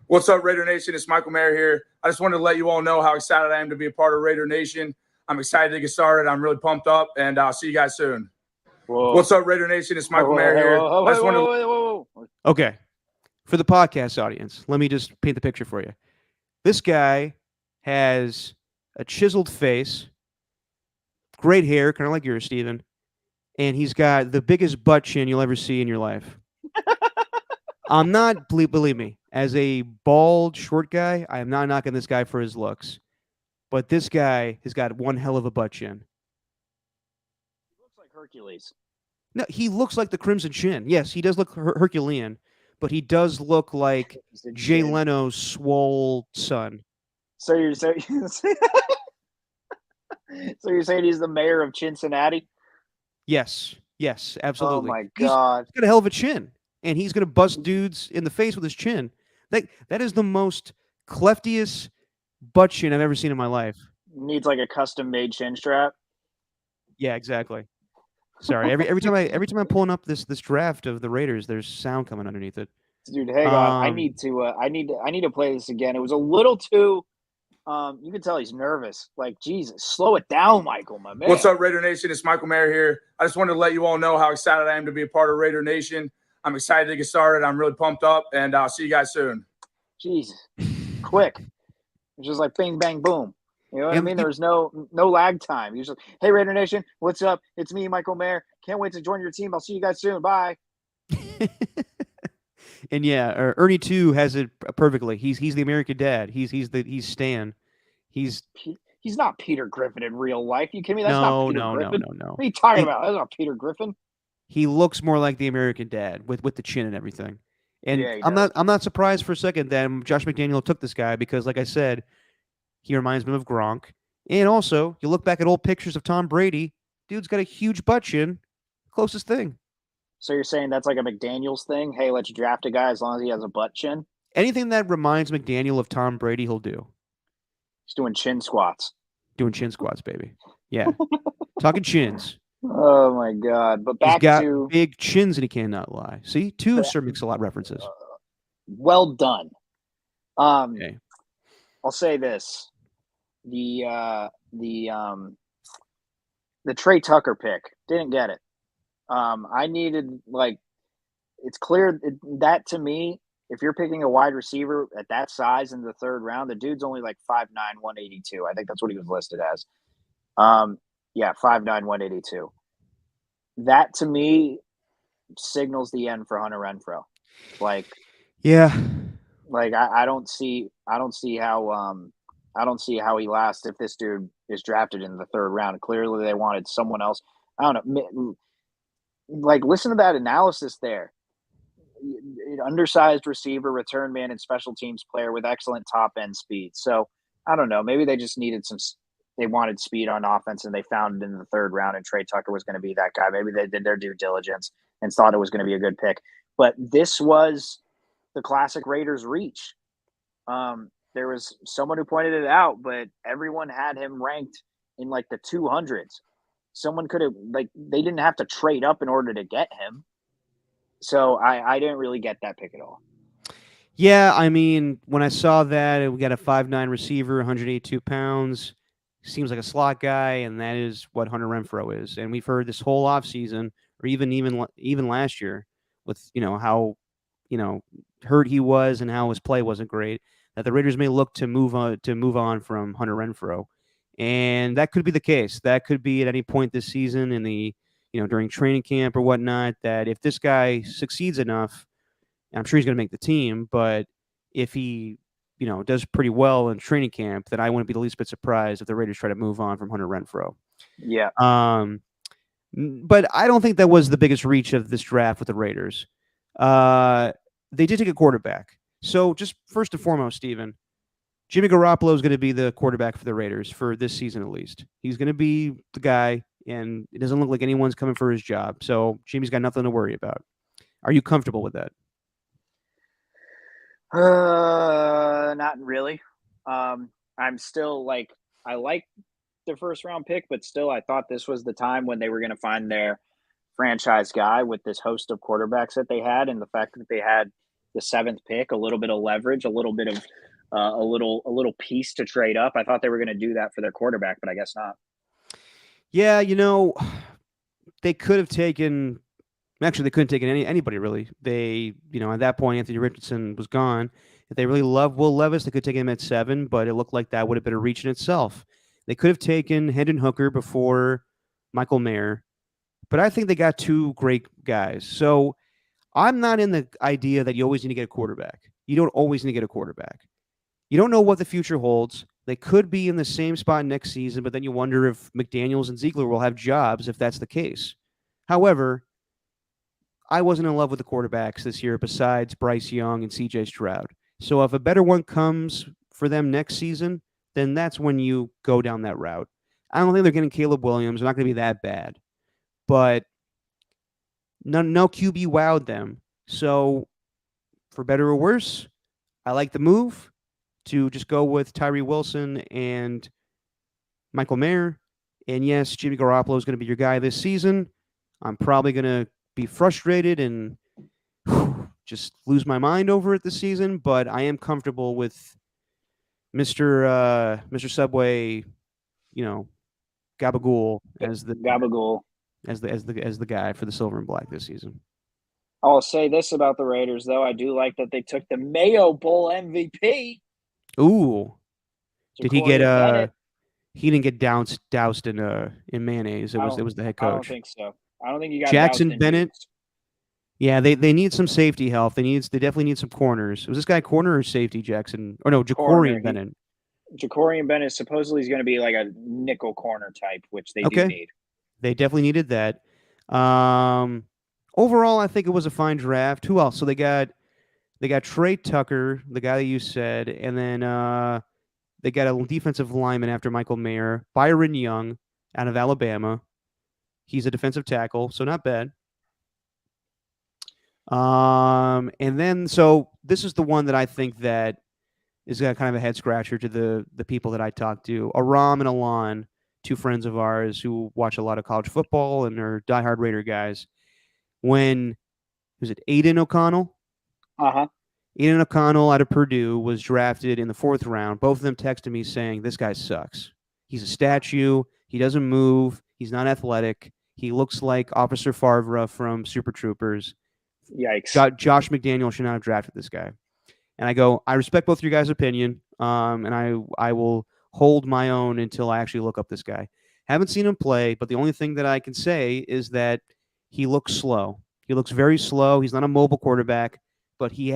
What's up, Raider Nation? It's Michael Mayer here. I just wanted to let you all know how excited I am to be a part of Raider Nation. I'm excited to get started. I'm really pumped up, and I'll see you guys soon. Whoa. What's up, Raider Nation? It's Michael Mayer here. I just wanted to Whoa. Okay. For the podcast audience, let me just paint the picture for you. This guy has a chiseled face, great hair, kind of like yours, Steven, and he's got the biggest butt chin you'll ever see in your life. I'm not, believe me, as a bald, short guy, I am not knocking this guy for his looks. But this guy has got one hell of a butt chin. He looks like Hercules. No, he looks like the Crimson Chin. Yes, he does look Herculean, but he does look like Jay Leno's swole son. So you're saying he's the mayor of Cincinnati? Yes, absolutely. Oh my God. He's got a hell of a chin, and he's going to bust dudes in the face with his chin. That is the most cleftiest butt chin I've ever seen in my life. Needs like a custom made chin strap. Yeah, exactly. Sorry. Every time I'm pulling up this draft of the Raiders, there's sound coming underneath it. Dude, hang on. I Um, need to play this again. It was a little too. You can tell he's nervous. Like, Jesus, slow it down, Michael, my man. What's up, Raider Nation? It's Michael Mayer here. I just wanted to let you all know how excited I am to be a part of Raider Nation. I'm excited to get started. I'm really pumped up, and I'll see you guys soon. Jesus, quick. It's just like bing, bang, boom. You know what I And mean? you- There's no lag time. You just, hey, Raider Nation, what's up? It's me, Michael Mayer. Can't wait to join your team. I'll see you guys soon. Bye. and yeah, Ernie too has it perfectly. He's the American dad. He's Stan. He's He's not Peter Griffin in real life. You kidding me? That's no, not Peter no, no, Griffin. no, no. What are you talking He- about? That's not Peter Griffin. He looks more like the American dad with the chin and everything. And Yeah, he I'm does. not surprised for a second that Josh McDaniel took this guy because, like I said, he reminds me of Gronk. And also, you look back at old pictures of Tom Brady, dude's got a huge butt chin. Closest thing. So you're saying that's like a McDaniels thing? Hey, let's draft a guy as long as he has a butt chin. Anything that reminds McDaniel of Tom Brady, he'll do. He's doing chin squats. Doing chin squats, baby. Yeah. Talking chins. Oh my God! But He's back got to big chins and he cannot lie. See? Two Sir Mix-a-Lot references. well done. Okay. I'll say this: the Trey Tucker pick didn't get it. I needed it's clear that to me, if you're picking a wide receiver at that size in the third round, the dude's only like 5'9", 182. I think that's what he was listed as. 5'9", 182. That to me signals the end for Hunter Renfrow. Yeah. I don't see how he lasts if this dude is drafted in the third round. Clearly they wanted someone else. I don't know. Listen to that analysis there. Undersized receiver, return man, and special teams player with excellent top end speed. So I don't know. Maybe they just needed they wanted speed on offense and they found it in the third round and Trey Tucker was going to be that guy. Maybe they did their due diligence and thought it was going to be a good pick. But this was the classic Raiders reach. There was someone who pointed it out, but everyone had him ranked in like the 200s. Someone could have they didn't have to trade up in order to get him. So I didn't really get that pick at all. Yeah, I mean, when I saw that, we got a 5'9" receiver, 182 pounds. Seems like a slot guy, and that is what Hunter Renfrow is. And we've heard this whole offseason, or even last year, with how hurt he was and how his play wasn't great, that the Raiders may look to move on from Hunter Renfrow. And that could be the case. That could be at any point this season in the during training camp or whatnot, that if this guy succeeds enough, I'm sure he's going to make the team, but if he, does pretty well in training camp, then I wouldn't be the least bit surprised if the Raiders try to move on from Hunter Renfrow. Yeah. But I don't think that was the biggest reach of this draft with the Raiders. They did take a quarterback. So just first and foremost, Steven, Jimmy Garoppolo is going to be the quarterback for the Raiders for this season at least. He's going to be the guy, and it doesn't look like anyone's coming for his job. So Jimmy's got nothing to worry about. Are you comfortable with that? Not really. I'm still I like the first round pick, but still I thought this was the time when they were going to find their franchise guy with this host of quarterbacks that they had, and the fact that they had the 7th pick, a little bit of leverage, a little bit of a little piece to trade up. I thought they were going to do that for their quarterback, but I guess not. Yeah, they could have taken. Actually, they couldn't take anybody really. They, at that point, Anthony Richardson was gone. If they really love Will Levis, they could take him at 7, but it looked like that would have been a reach in itself. They could have taken Hendon Hooker before Michael Mayer, but I think they got 2 great guys. So I'm not in the idea that you always need to get a quarterback. You don't always need to get a quarterback. You don't know what the future holds. They could be in the same spot next season, but then you wonder if McDaniels and Ziegler will have jobs if that's the case. However, I wasn't in love with the quarterbacks this year besides Bryce Young and CJ Stroud. So if a better one comes for them next season, then that's when you go down that route. I don't think they're getting Caleb Williams. They're not going to be that bad. But no QB wowed them. So for better or worse, I like the move to just go with Tyree Wilson and Michael Mayer. And yes, Jimmy Garoppolo is going to be your guy this season. I'm probably going to be frustrated and just lose my mind over it this season, but I am comfortable with Mr. Subway, Gabagool as the Gabagool as the guy for the silver and black this season. I'll say this about the Raiders, though. I do like that they took the Mayo Bowl MVP. Ooh, did he get Bennett. He didn't get doused in mayonnaise. It was the head coach. I don't think so. I don't think you got Jackson doused in Bennett. juice. Yeah, they need some safety help. They definitely need some corners. Was this guy corner or safety, Jackson? Or no, Jacorian Bennett. Jacorian Bennett supposedly is going to be like a nickel corner type, which they do need. They definitely needed that. Overall, I think it was a fine draft. Who else? So they got Trey Tucker, the guy that you said, and then they got a defensive lineman after Michael Mayer, Byron Young out of Alabama. He's a defensive tackle, so not bad. And then so this is the one that I think that is kind of a head scratcher to the people that I talked to. Aram and Alon, two friends of ours who watch a lot of college football and are diehard Raider guys. When was it Aiden O'Connell? Aiden O'Connell out of Purdue was drafted in the 4th round. Both of them texted me saying, this guy sucks. He's a statue. He doesn't move. He's not athletic. He looks like Officer Favre from Super Troopers. Yikes. Josh McDaniel should not have drafted this guy. And I go, I respect both of your guys' opinion, and I will hold my own until I actually look up this guy. Haven't seen him play, but the only thing that I can say is that he looks slow. He looks very slow. He's not a mobile quarterback, but he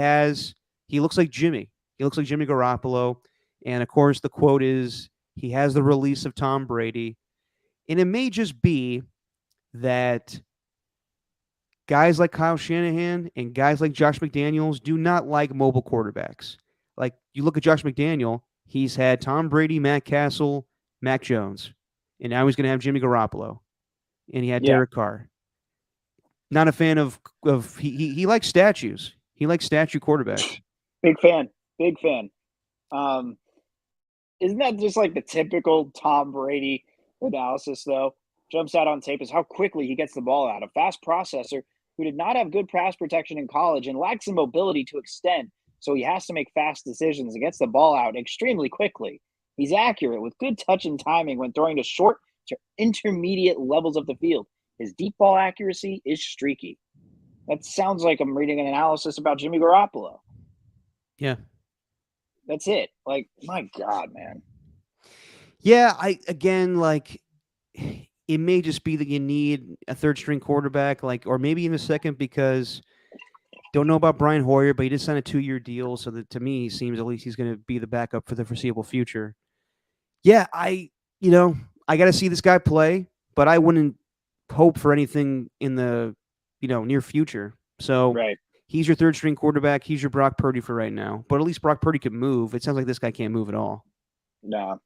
looks like Jimmy. He looks like Jimmy Garoppolo. And, of course, the quote is he has the release of Tom Brady. And it may just be that guys like Kyle Shanahan and guys like Josh McDaniels do not like mobile quarterbacks. Like, you look at Josh McDaniel, he's had Tom Brady, Matt Castle, Mac Jones, and now he's going to have Jimmy Garoppolo. And he had Derek Carr. Not a fan of he likes statues. He likes statue quarterbacks. Big fan. Isn't that just like the typical Tom Brady analysis, though? Jumps out on tape is how quickly he gets the ball out. A fast processor who did not have good pass protection in college and lacks the mobility to extend, so he has to make fast decisions and gets the ball out extremely quickly. He's accurate with good touch and timing when throwing to short to intermediate levels of the field. His deep ball accuracy is streaky. That sounds like I'm reading an analysis about Jimmy Garoppolo. Yeah. That's it. Like, my God, man. Yeah, it may just be that you need a third string quarterback, or maybe even a second, because don't know about Brian Hoyer, but he just signed a 2-year deal. So that to me, he seems at least he's going to be the backup for the foreseeable future. Yeah, I got to see this guy play, but I wouldn't hope for anything in the, near future. So he's your third string quarterback. He's your Brock Purdy for right now, but at least Brock Purdy could move. It sounds like this guy can't move at all. No.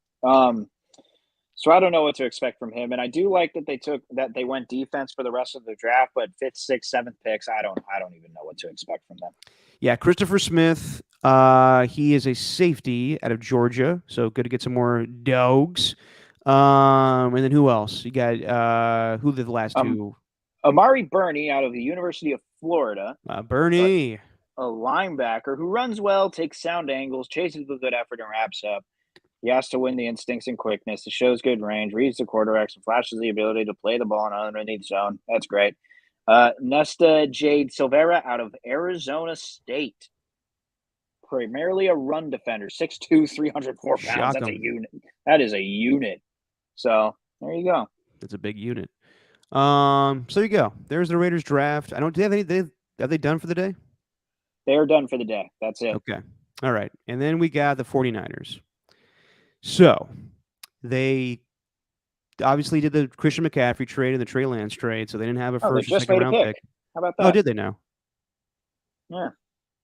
So I don't know what to expect from him. And I do like that they went defense for the rest of the draft, but 5th, 6th, 7th picks, I don't even know what to expect from them. Yeah, Christopher Smith, he is a safety out of Georgia, so good to get some more dogs. And then who else? You got who the last two? Amari Burney out of the University of Florida. Burney. A linebacker who runs well, takes sound angles, chases with good effort, and wraps up. He has to win the instincts and quickness. He shows good range, reads the quarterbacks, and flashes the ability to play the ball in underneath zone. That's great. Nesta Jade Silvera out of Arizona State. Primarily a run defender, 6'2", 304 pounds. That's a unit. That is a unit. So there you go. That's a big unit. So there you go. There's the Raiders draft. Have they done for the day? They are done for the day. That's it. Okay. All right. And then we got the 49ers. So they obviously did the Christian McCaffrey trade and the Trey Lance trade, so they didn't have a first or second round pick. How about that? Oh, did they now? Yeah.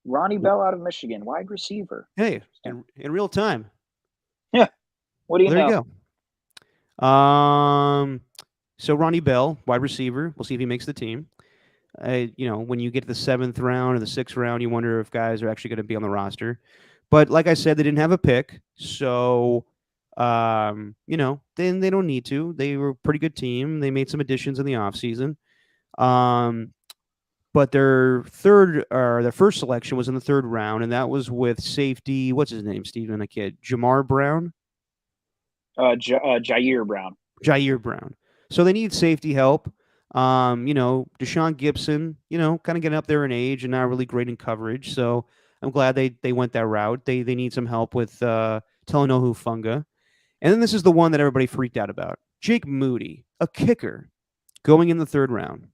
Ronnie Bell out of Michigan, wide receiver. Hey, in real time. Yeah. What do you know? There you go. So Ronnie Bell, wide receiver. We'll see if he makes the team. When you get to the 7th round or the 6th round, you wonder if guys are actually going to be on the roster. But like I said, they didn't have a pick, so then they don't need to. They were a pretty good team. They made some additions in the offseason. But their first selection was in the third round, and that was with safety. What's his name, Steven? I kid. Jamar Brown? Jair Brown. Jair Brown. So they need safety help. Deshaun Gibson, kind of getting up there in age and not really great in coverage. So I'm glad they went that route. They need some help with Talanoa Hufanga. And then this is the one that everybody freaked out about. Jake Moody, a kicker, going in the third round.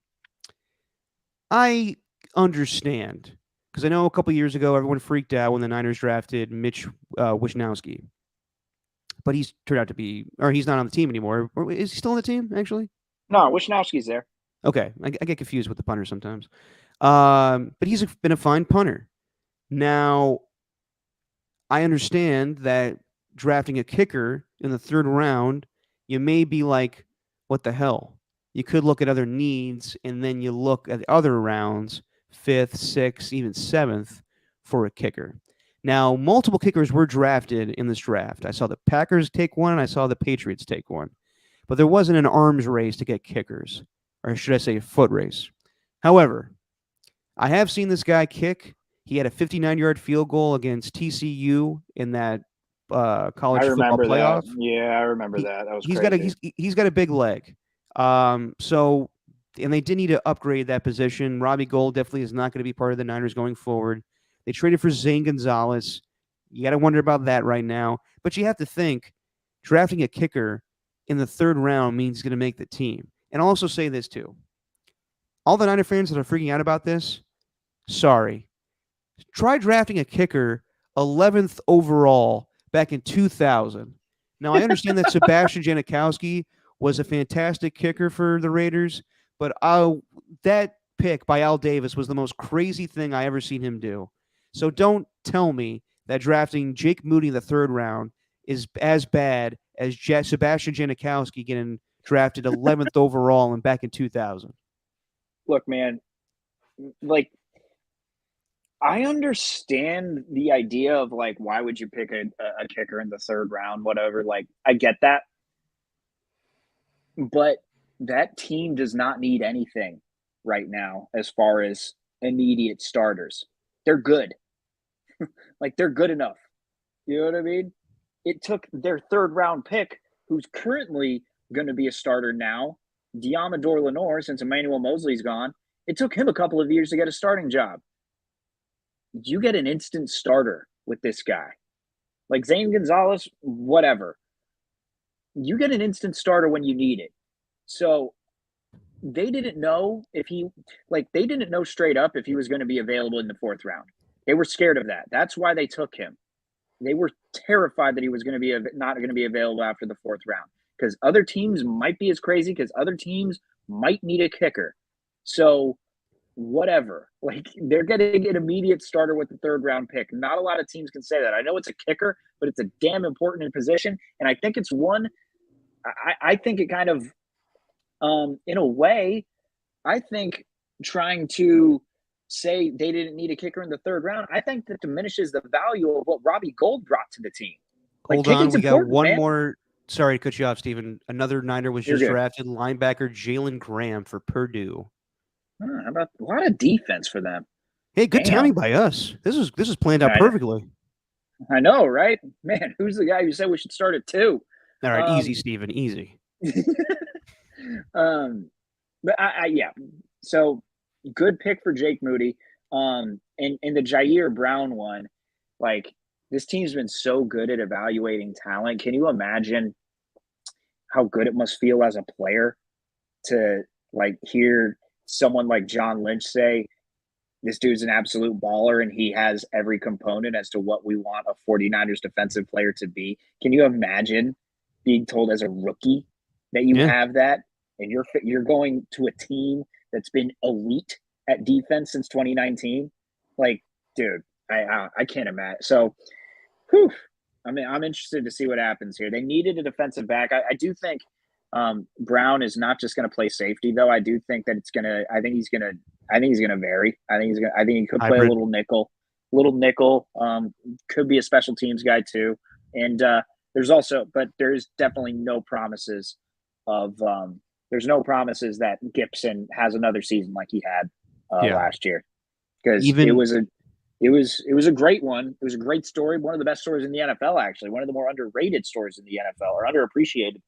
I understand, because I know a couple years ago everyone freaked out when the Niners drafted Mitch Wishnowsky. But he's turned out to be, or he's not on the team anymore. Or is he still on the team, actually? No, Wishnowsky's there. Okay, I get confused with the punter sometimes. But he's been a fine punter. Now, I understand that drafting a kicker in the third round, you may be like, what the hell? You could look at other needs, and then you look at the other rounds, 5th, 6th, even 7th, for a kicker. Now, multiple kickers were drafted in this draft. I saw the Packers take one, and I saw the Patriots take one. But there wasn't an arms race to get kickers, or should I say a foot race. However, I have seen this guy kick. He had a 59-yard field goal against TCU in that college football playoff. That. Yeah, I remember that. That was he's got a big leg. And they did need to upgrade that position. Robbie Gould definitely is not going to be part of the Niners going forward. They traded for Zane Gonzalez. You got to wonder about that right now. But you have to think, drafting a kicker in the third round means he's going to make the team. And I'll also say this too. All the Niner fans that are freaking out about this, sorry. Try drafting a kicker 11th overall back in 2000. Now, I understand that Sebastian Janikowski was a fantastic kicker for the Raiders, but that pick by Al Davis was the most crazy thing I ever seen him do. So don't tell me that drafting Jake Moody in the third round is as bad as Sebastian Janikowski getting drafted 11th overall and back in 2000. Look, man, like, I understand the idea of, like, why would you pick a kicker in the third round, whatever. Like, I get that. But that team does not need anything right now as far as immediate starters. They're good. Like, they're good enough. You know what I mean? It took their third round pick, who's currently going to be a starter now, Diamador Lenore, since Emmanuel Mosley's gone. It took him a couple of years to get a starting job. You get an instant starter with this guy. Like Zane Gonzalez, whatever. You get an instant starter when you need it. So they didn't know they didn't know straight up if he was going to be available in the fourth round. They were scared of that. That's why they took him. They were terrified that he was going to be not going to be available after the fourth round, because other teams might be as crazy, because other teams might need a kicker. So whatever, like, they're getting an immediate starter with the third round pick. Not a lot of teams can say that. I know it's a kicker, but it's a damn important position. And I think it's one, I think it kind of, in a way, I think trying to say they didn't need a kicker in the third round, I think that diminishes the value of what Robbie Gould brought to the team. Hold on, we got one more. Sorry to cut you off, Stephen. Another Niner was just drafted, linebacker Jalen Graham for Purdue. How about a lot of defense for them? Hey, good timing by us. This is planned out perfectly. I know, right? Man, who's the guy who said we should start at 2? All right, easy, Stephen, easy. But yeah. So good pick for Jake Moody. And the Jair Brown one, like, this team's been so good at evaluating talent. Can you imagine how good it must feel as a player to, like, hear someone like John Lynch say, this dude's an absolute baller and he has every component as to what we want a 49ers defensive player to be? Can you imagine being told as a rookie that you have that, and you're going to a team that's been elite at defense since 2019? Like, dude, I can't imagine. So, I mean, I'm interested to see what happens here. They needed a defensive back. I do think Brown is not just going to play safety, though. I do think that I think he's going to vary. I think he could play a little nickel. little nickel. Could be a special teams guy too. And there's definitely no promises of there's no promises that Gibson has another season like he had last year, because it was a great one. It was a great story, one of the best stories in the NFL, actually, one of the more underrated stories in the NFL, or underappreciated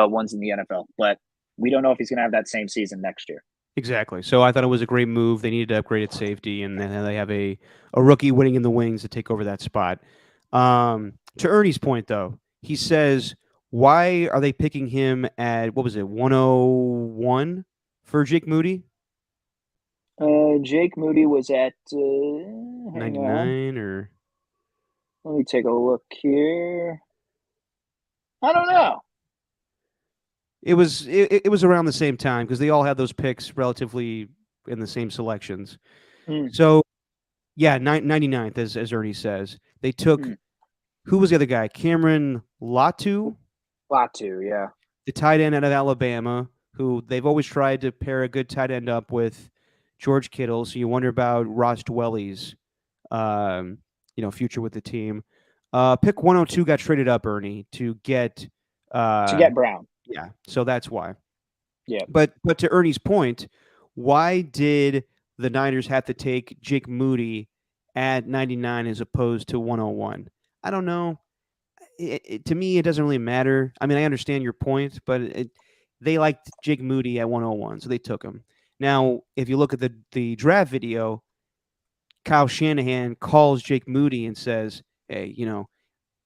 ones in the NFL. But we don't know if he's going to have that same season next year. Exactly. So I thought it was a great move. They needed to upgrade at safety, and then they have a rookie waiting in the wings to take over that spot. To Ernie's point, though, he says, why are they picking him at, 101 for Jake Moody? Jake Moody was at 99 or? Let me take a look here. I don't know. It was around the same time, because they all had those picks relatively in the same selections. So, yeah, 99th, as Ernie says. They took, who was the other guy? Cameron Latu? Latu, yeah. The tight end out of Alabama, who they've always tried to pair a good tight end up with George Kittle. So you wonder about Ross Dwelly's, future with the team. Pick 102 got traded up, Ernie, to get Brown. Yeah, so that's why. Yeah. But to Ernie's point, why did the Niners have to take Jake Moody at 99 as opposed to 101? I don't know. To me, it doesn't really matter. I mean, I understand your point, but they liked Jake Moody at 101, so they took him. Now, if you look at the draft video, Kyle Shanahan calls Jake Moody and says, hey,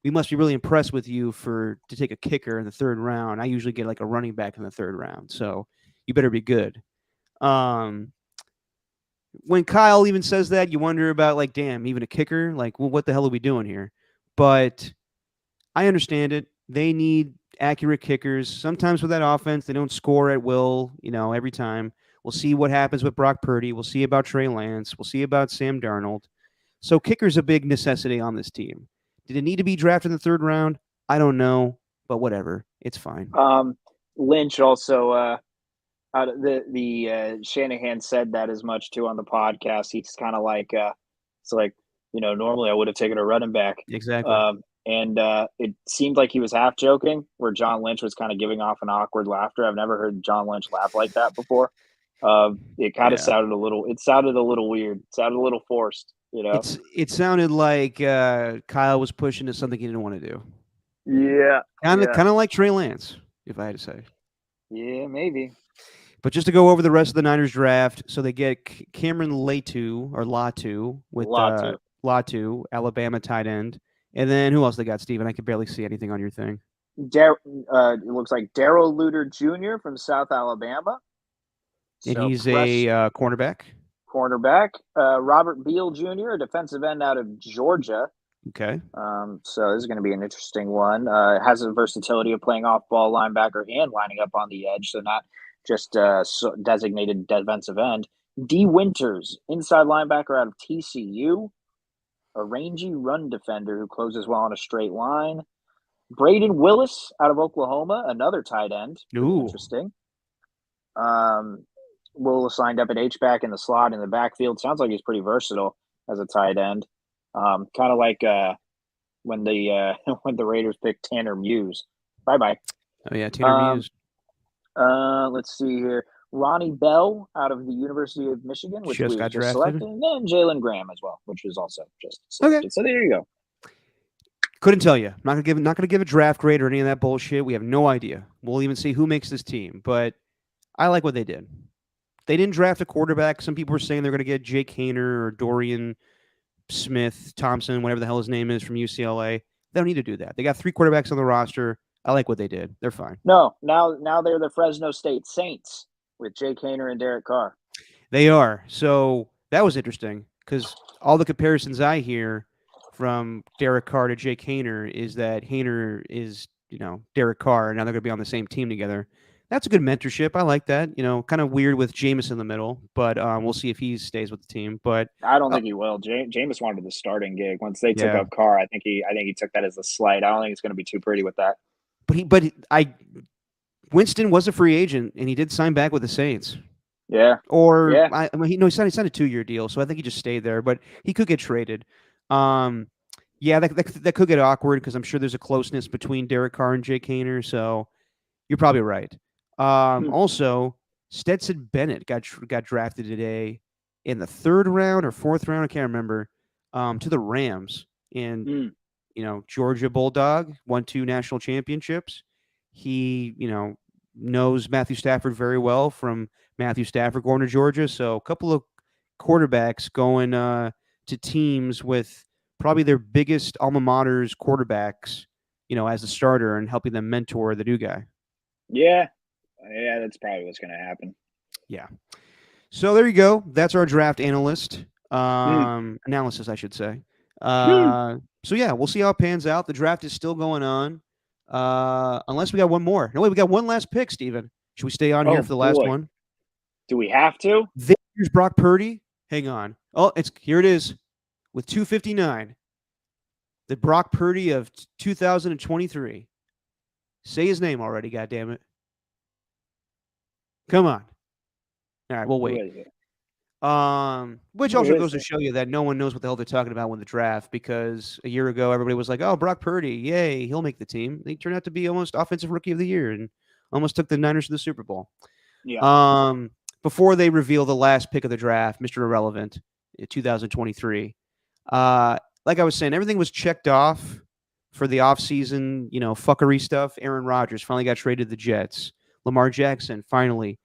we must be really impressed with you to take a kicker in the third round. I usually get like a running back in the third round, so you better be good. When Kyle even says that, you wonder about, like, damn, even a kicker? Like, well, what the hell are we doing here? But I understand it. They need accurate kickers. Sometimes with that offense, they don't score at will, every time. We'll see what happens with Brock Purdy. We'll see about Trey Lance. We'll see about Sam Darnold. So kicker's a big necessity on this team. Did it need to be drafted in the third round? I don't know, but whatever. It's fine. Lynch also, Shanahan said that as much too on the podcast. He's kind of like, normally I would have taken a running back. Exactly. And it seemed like he was half joking, where John Lynch was kind of giving off an awkward laughter. I've never heard John Lynch laugh like that before. It kind of sounded a little weird. It sounded a little forced, It sounded like Kyle was pushing to something he didn't want to do. Yeah. Kind of like Trey Lance, if I had to say. Yeah, maybe. But just to go over the rest of the Niners draft, so they get Cameron Latu with Latu, Alabama tight end. And then who else they got, Steven? I can barely see anything on your thing. It looks like Darrell Luter Jr. from South Alabama. And he's a cornerback. Robert Beal Jr., a defensive end out of Georgia. Okay. So this is going to be an interesting one. Has a versatility of playing off-ball linebacker and lining up on the edge, so not just designated defensive end. D. Winters, inside linebacker out of TCU. A rangy run defender who closes well on a straight line. Braden Willis out of Oklahoma, another tight end. Ooh. Interesting. Willis lined up at H-back in the slot in the backfield. Sounds like he's pretty versatile as a tight end. Kind of like when the Raiders picked Tanner Muse. Bye-bye. Oh, yeah, Tanner Muse. Let's see here. Ronnie Bell out of the University of Michigan, which just we got just drafted. selected. And then Jalen Graham as well, which was also just selected. Okay. So there you go. Couldn't tell you. Not gonna give a draft grade or any of that bullshit. We have no idea. We'll even see who makes this team. But I like what they did. They didn't draft a quarterback. Some people were saying they're going to get Jake Haener or Dorian Smith Thompson, whatever the hell his name is, from UCLA. They don't need to do that. They got 3 quarterbacks on the roster. I like what they did. They're fine. No, now they're the Fresno State Saints with Jake Haener and Derek Carr. They are. So that was interesting, because all the comparisons I hear from Derek Carr to Jake Haener is that Haener is, Derek Carr, and now they're going to be on the same team together. That's a good mentorship. I like that. Kind of weird with Jameis in the middle, but we'll see if he stays with the team. But I don't think he will. Jameis wanted the starting gig. Once they took up Carr, I think he took that as a slight. I don't think it's going to be too pretty with that. Winston was a free agent, and he did sign back with the Saints. Yeah. Or Yeah. I mean, he signed a 2-year deal, so I think he just stayed there. But he could get traded. Yeah, that could get awkward because I'm sure there's a closeness between Derek Carr and Jake Haener. So you're probably right. Also, Stetson Bennett got drafted today in the 3rd round or 4th round. I can't remember. To the Rams, and Georgia Bulldog, won 2 national championships. He knows Matthew Stafford very well from Matthew Stafford going to Georgia. So a couple of quarterbacks going to teams with probably their biggest alma mater's quarterbacks, as a starter and helping them mentor the new guy. Yeah, that's probably what's going to happen. Yeah. So there you go. That's our draft analysis, I should say. So yeah, we'll see how it pans out. The draft is still going on, unless we got one more. No, wait, we got one last pick, Steven. Should we stay on here for the last one? Do we have to? Here's Brock Purdy. Hang on. Oh, here it is with 259. The Brock Purdy of 2023. Say his name already, goddammit. Come on. All right, we'll wait. Which also goes to show you that no one knows what the hell they're talking about when the draft, because a year ago everybody was like, "Oh, Brock Purdy, yay, he'll make the team." He turned out to be almost offensive rookie of the year and almost took the Niners to the Super Bowl. Yeah. Before they reveal the last pick of the draft, Mr. Irrelevant, in 2023. Like I was saying, everything was checked off for the offseason, fuckery stuff. Aaron Rodgers finally got traded to the Jets. Lamar Jackson finally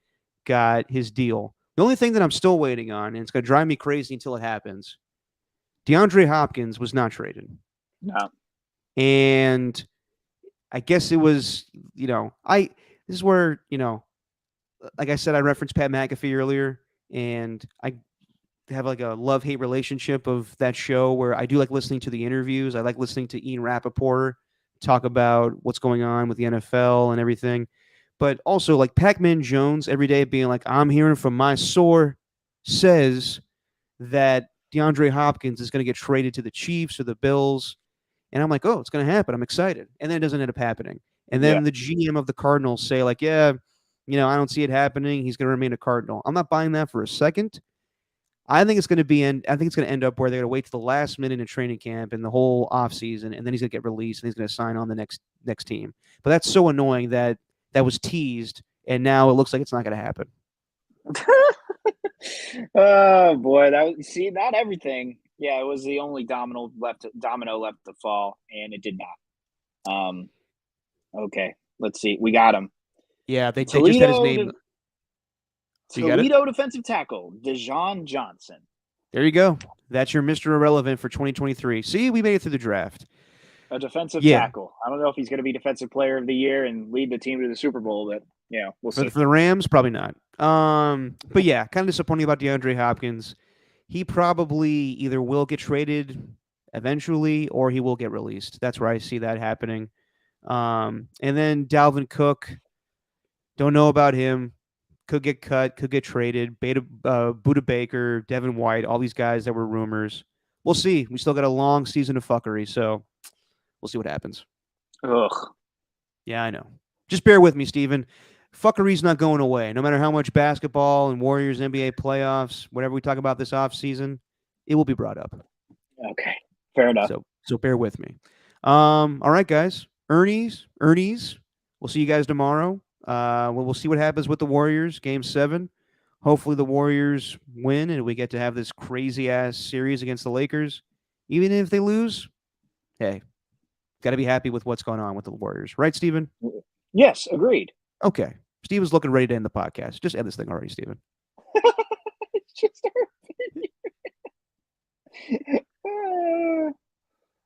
got his deal. The only thing that I'm still waiting on, and it's going to drive me crazy until it happens, DeAndre Hopkins was not traded. No. And I guess it was, this is where, like I said, I referenced Pat McAfee earlier, and I have like a love-hate relationship of that show where I do like listening to the interviews. I like listening to Ian Rappaport talk about what's going on with the NFL and everything. But also like Pac-Man Jones every day being like, I'm hearing from my source says that DeAndre Hopkins is going to get traded to the Chiefs or the Bills. And I'm like, oh, it's going to happen. I'm excited. And then it doesn't end up happening. And then the GM of the Cardinals say like, yeah, I don't see it happening. He's going to remain a Cardinal. I'm not buying that for a second. I think it's going to end up where they're going to wait to the last minute in training camp and the whole offseason, and then he's going to get released and he's going to sign on the next team. But that's so annoying that was teased, and now it looks like it's not going to happen. Oh boy, not everything. Yeah, it was the only domino left to fall, and it did not. Okay, let's see. We got him. Yeah, they just had his name. Toledo defensive tackle, Dejon Johnson. There you go. That's your Mr. Irrelevant for 2023. See, we made it through the draft. A defensive tackle. I don't know if he's going to be defensive player of the year and lead the team to the Super Bowl, but we'll see. For the Rams, probably not. But yeah, kind of disappointing about DeAndre Hopkins. He probably either will get traded eventually or he will get released. That's where I see that happening. And then Dalvin Cook, don't know about him. Could get cut, could get traded. Budda Baker, Devin White, all these guys that were rumors. We'll see. We still got a long season of fuckery, so we'll see what happens. Ugh. Yeah, I know. Just bear with me, Steven. Fuckery's not going away. No matter how much basketball and Warriors NBA playoffs, whatever we talk about this offseason, it will be brought up. Okay. Fair enough. So bear with me. All right, guys. Ernie's. We'll see you guys tomorrow. We'll see what happens with the Warriors, Game 7. Hopefully the Warriors win and we get to have this crazy-ass series against the Lakers. Even if they lose, hey, got to be happy with what's going on with the Warriors. Right, Steven? Yes, agreed. Okay. Steven's looking ready to end the podcast. Just end this thing already, Steven.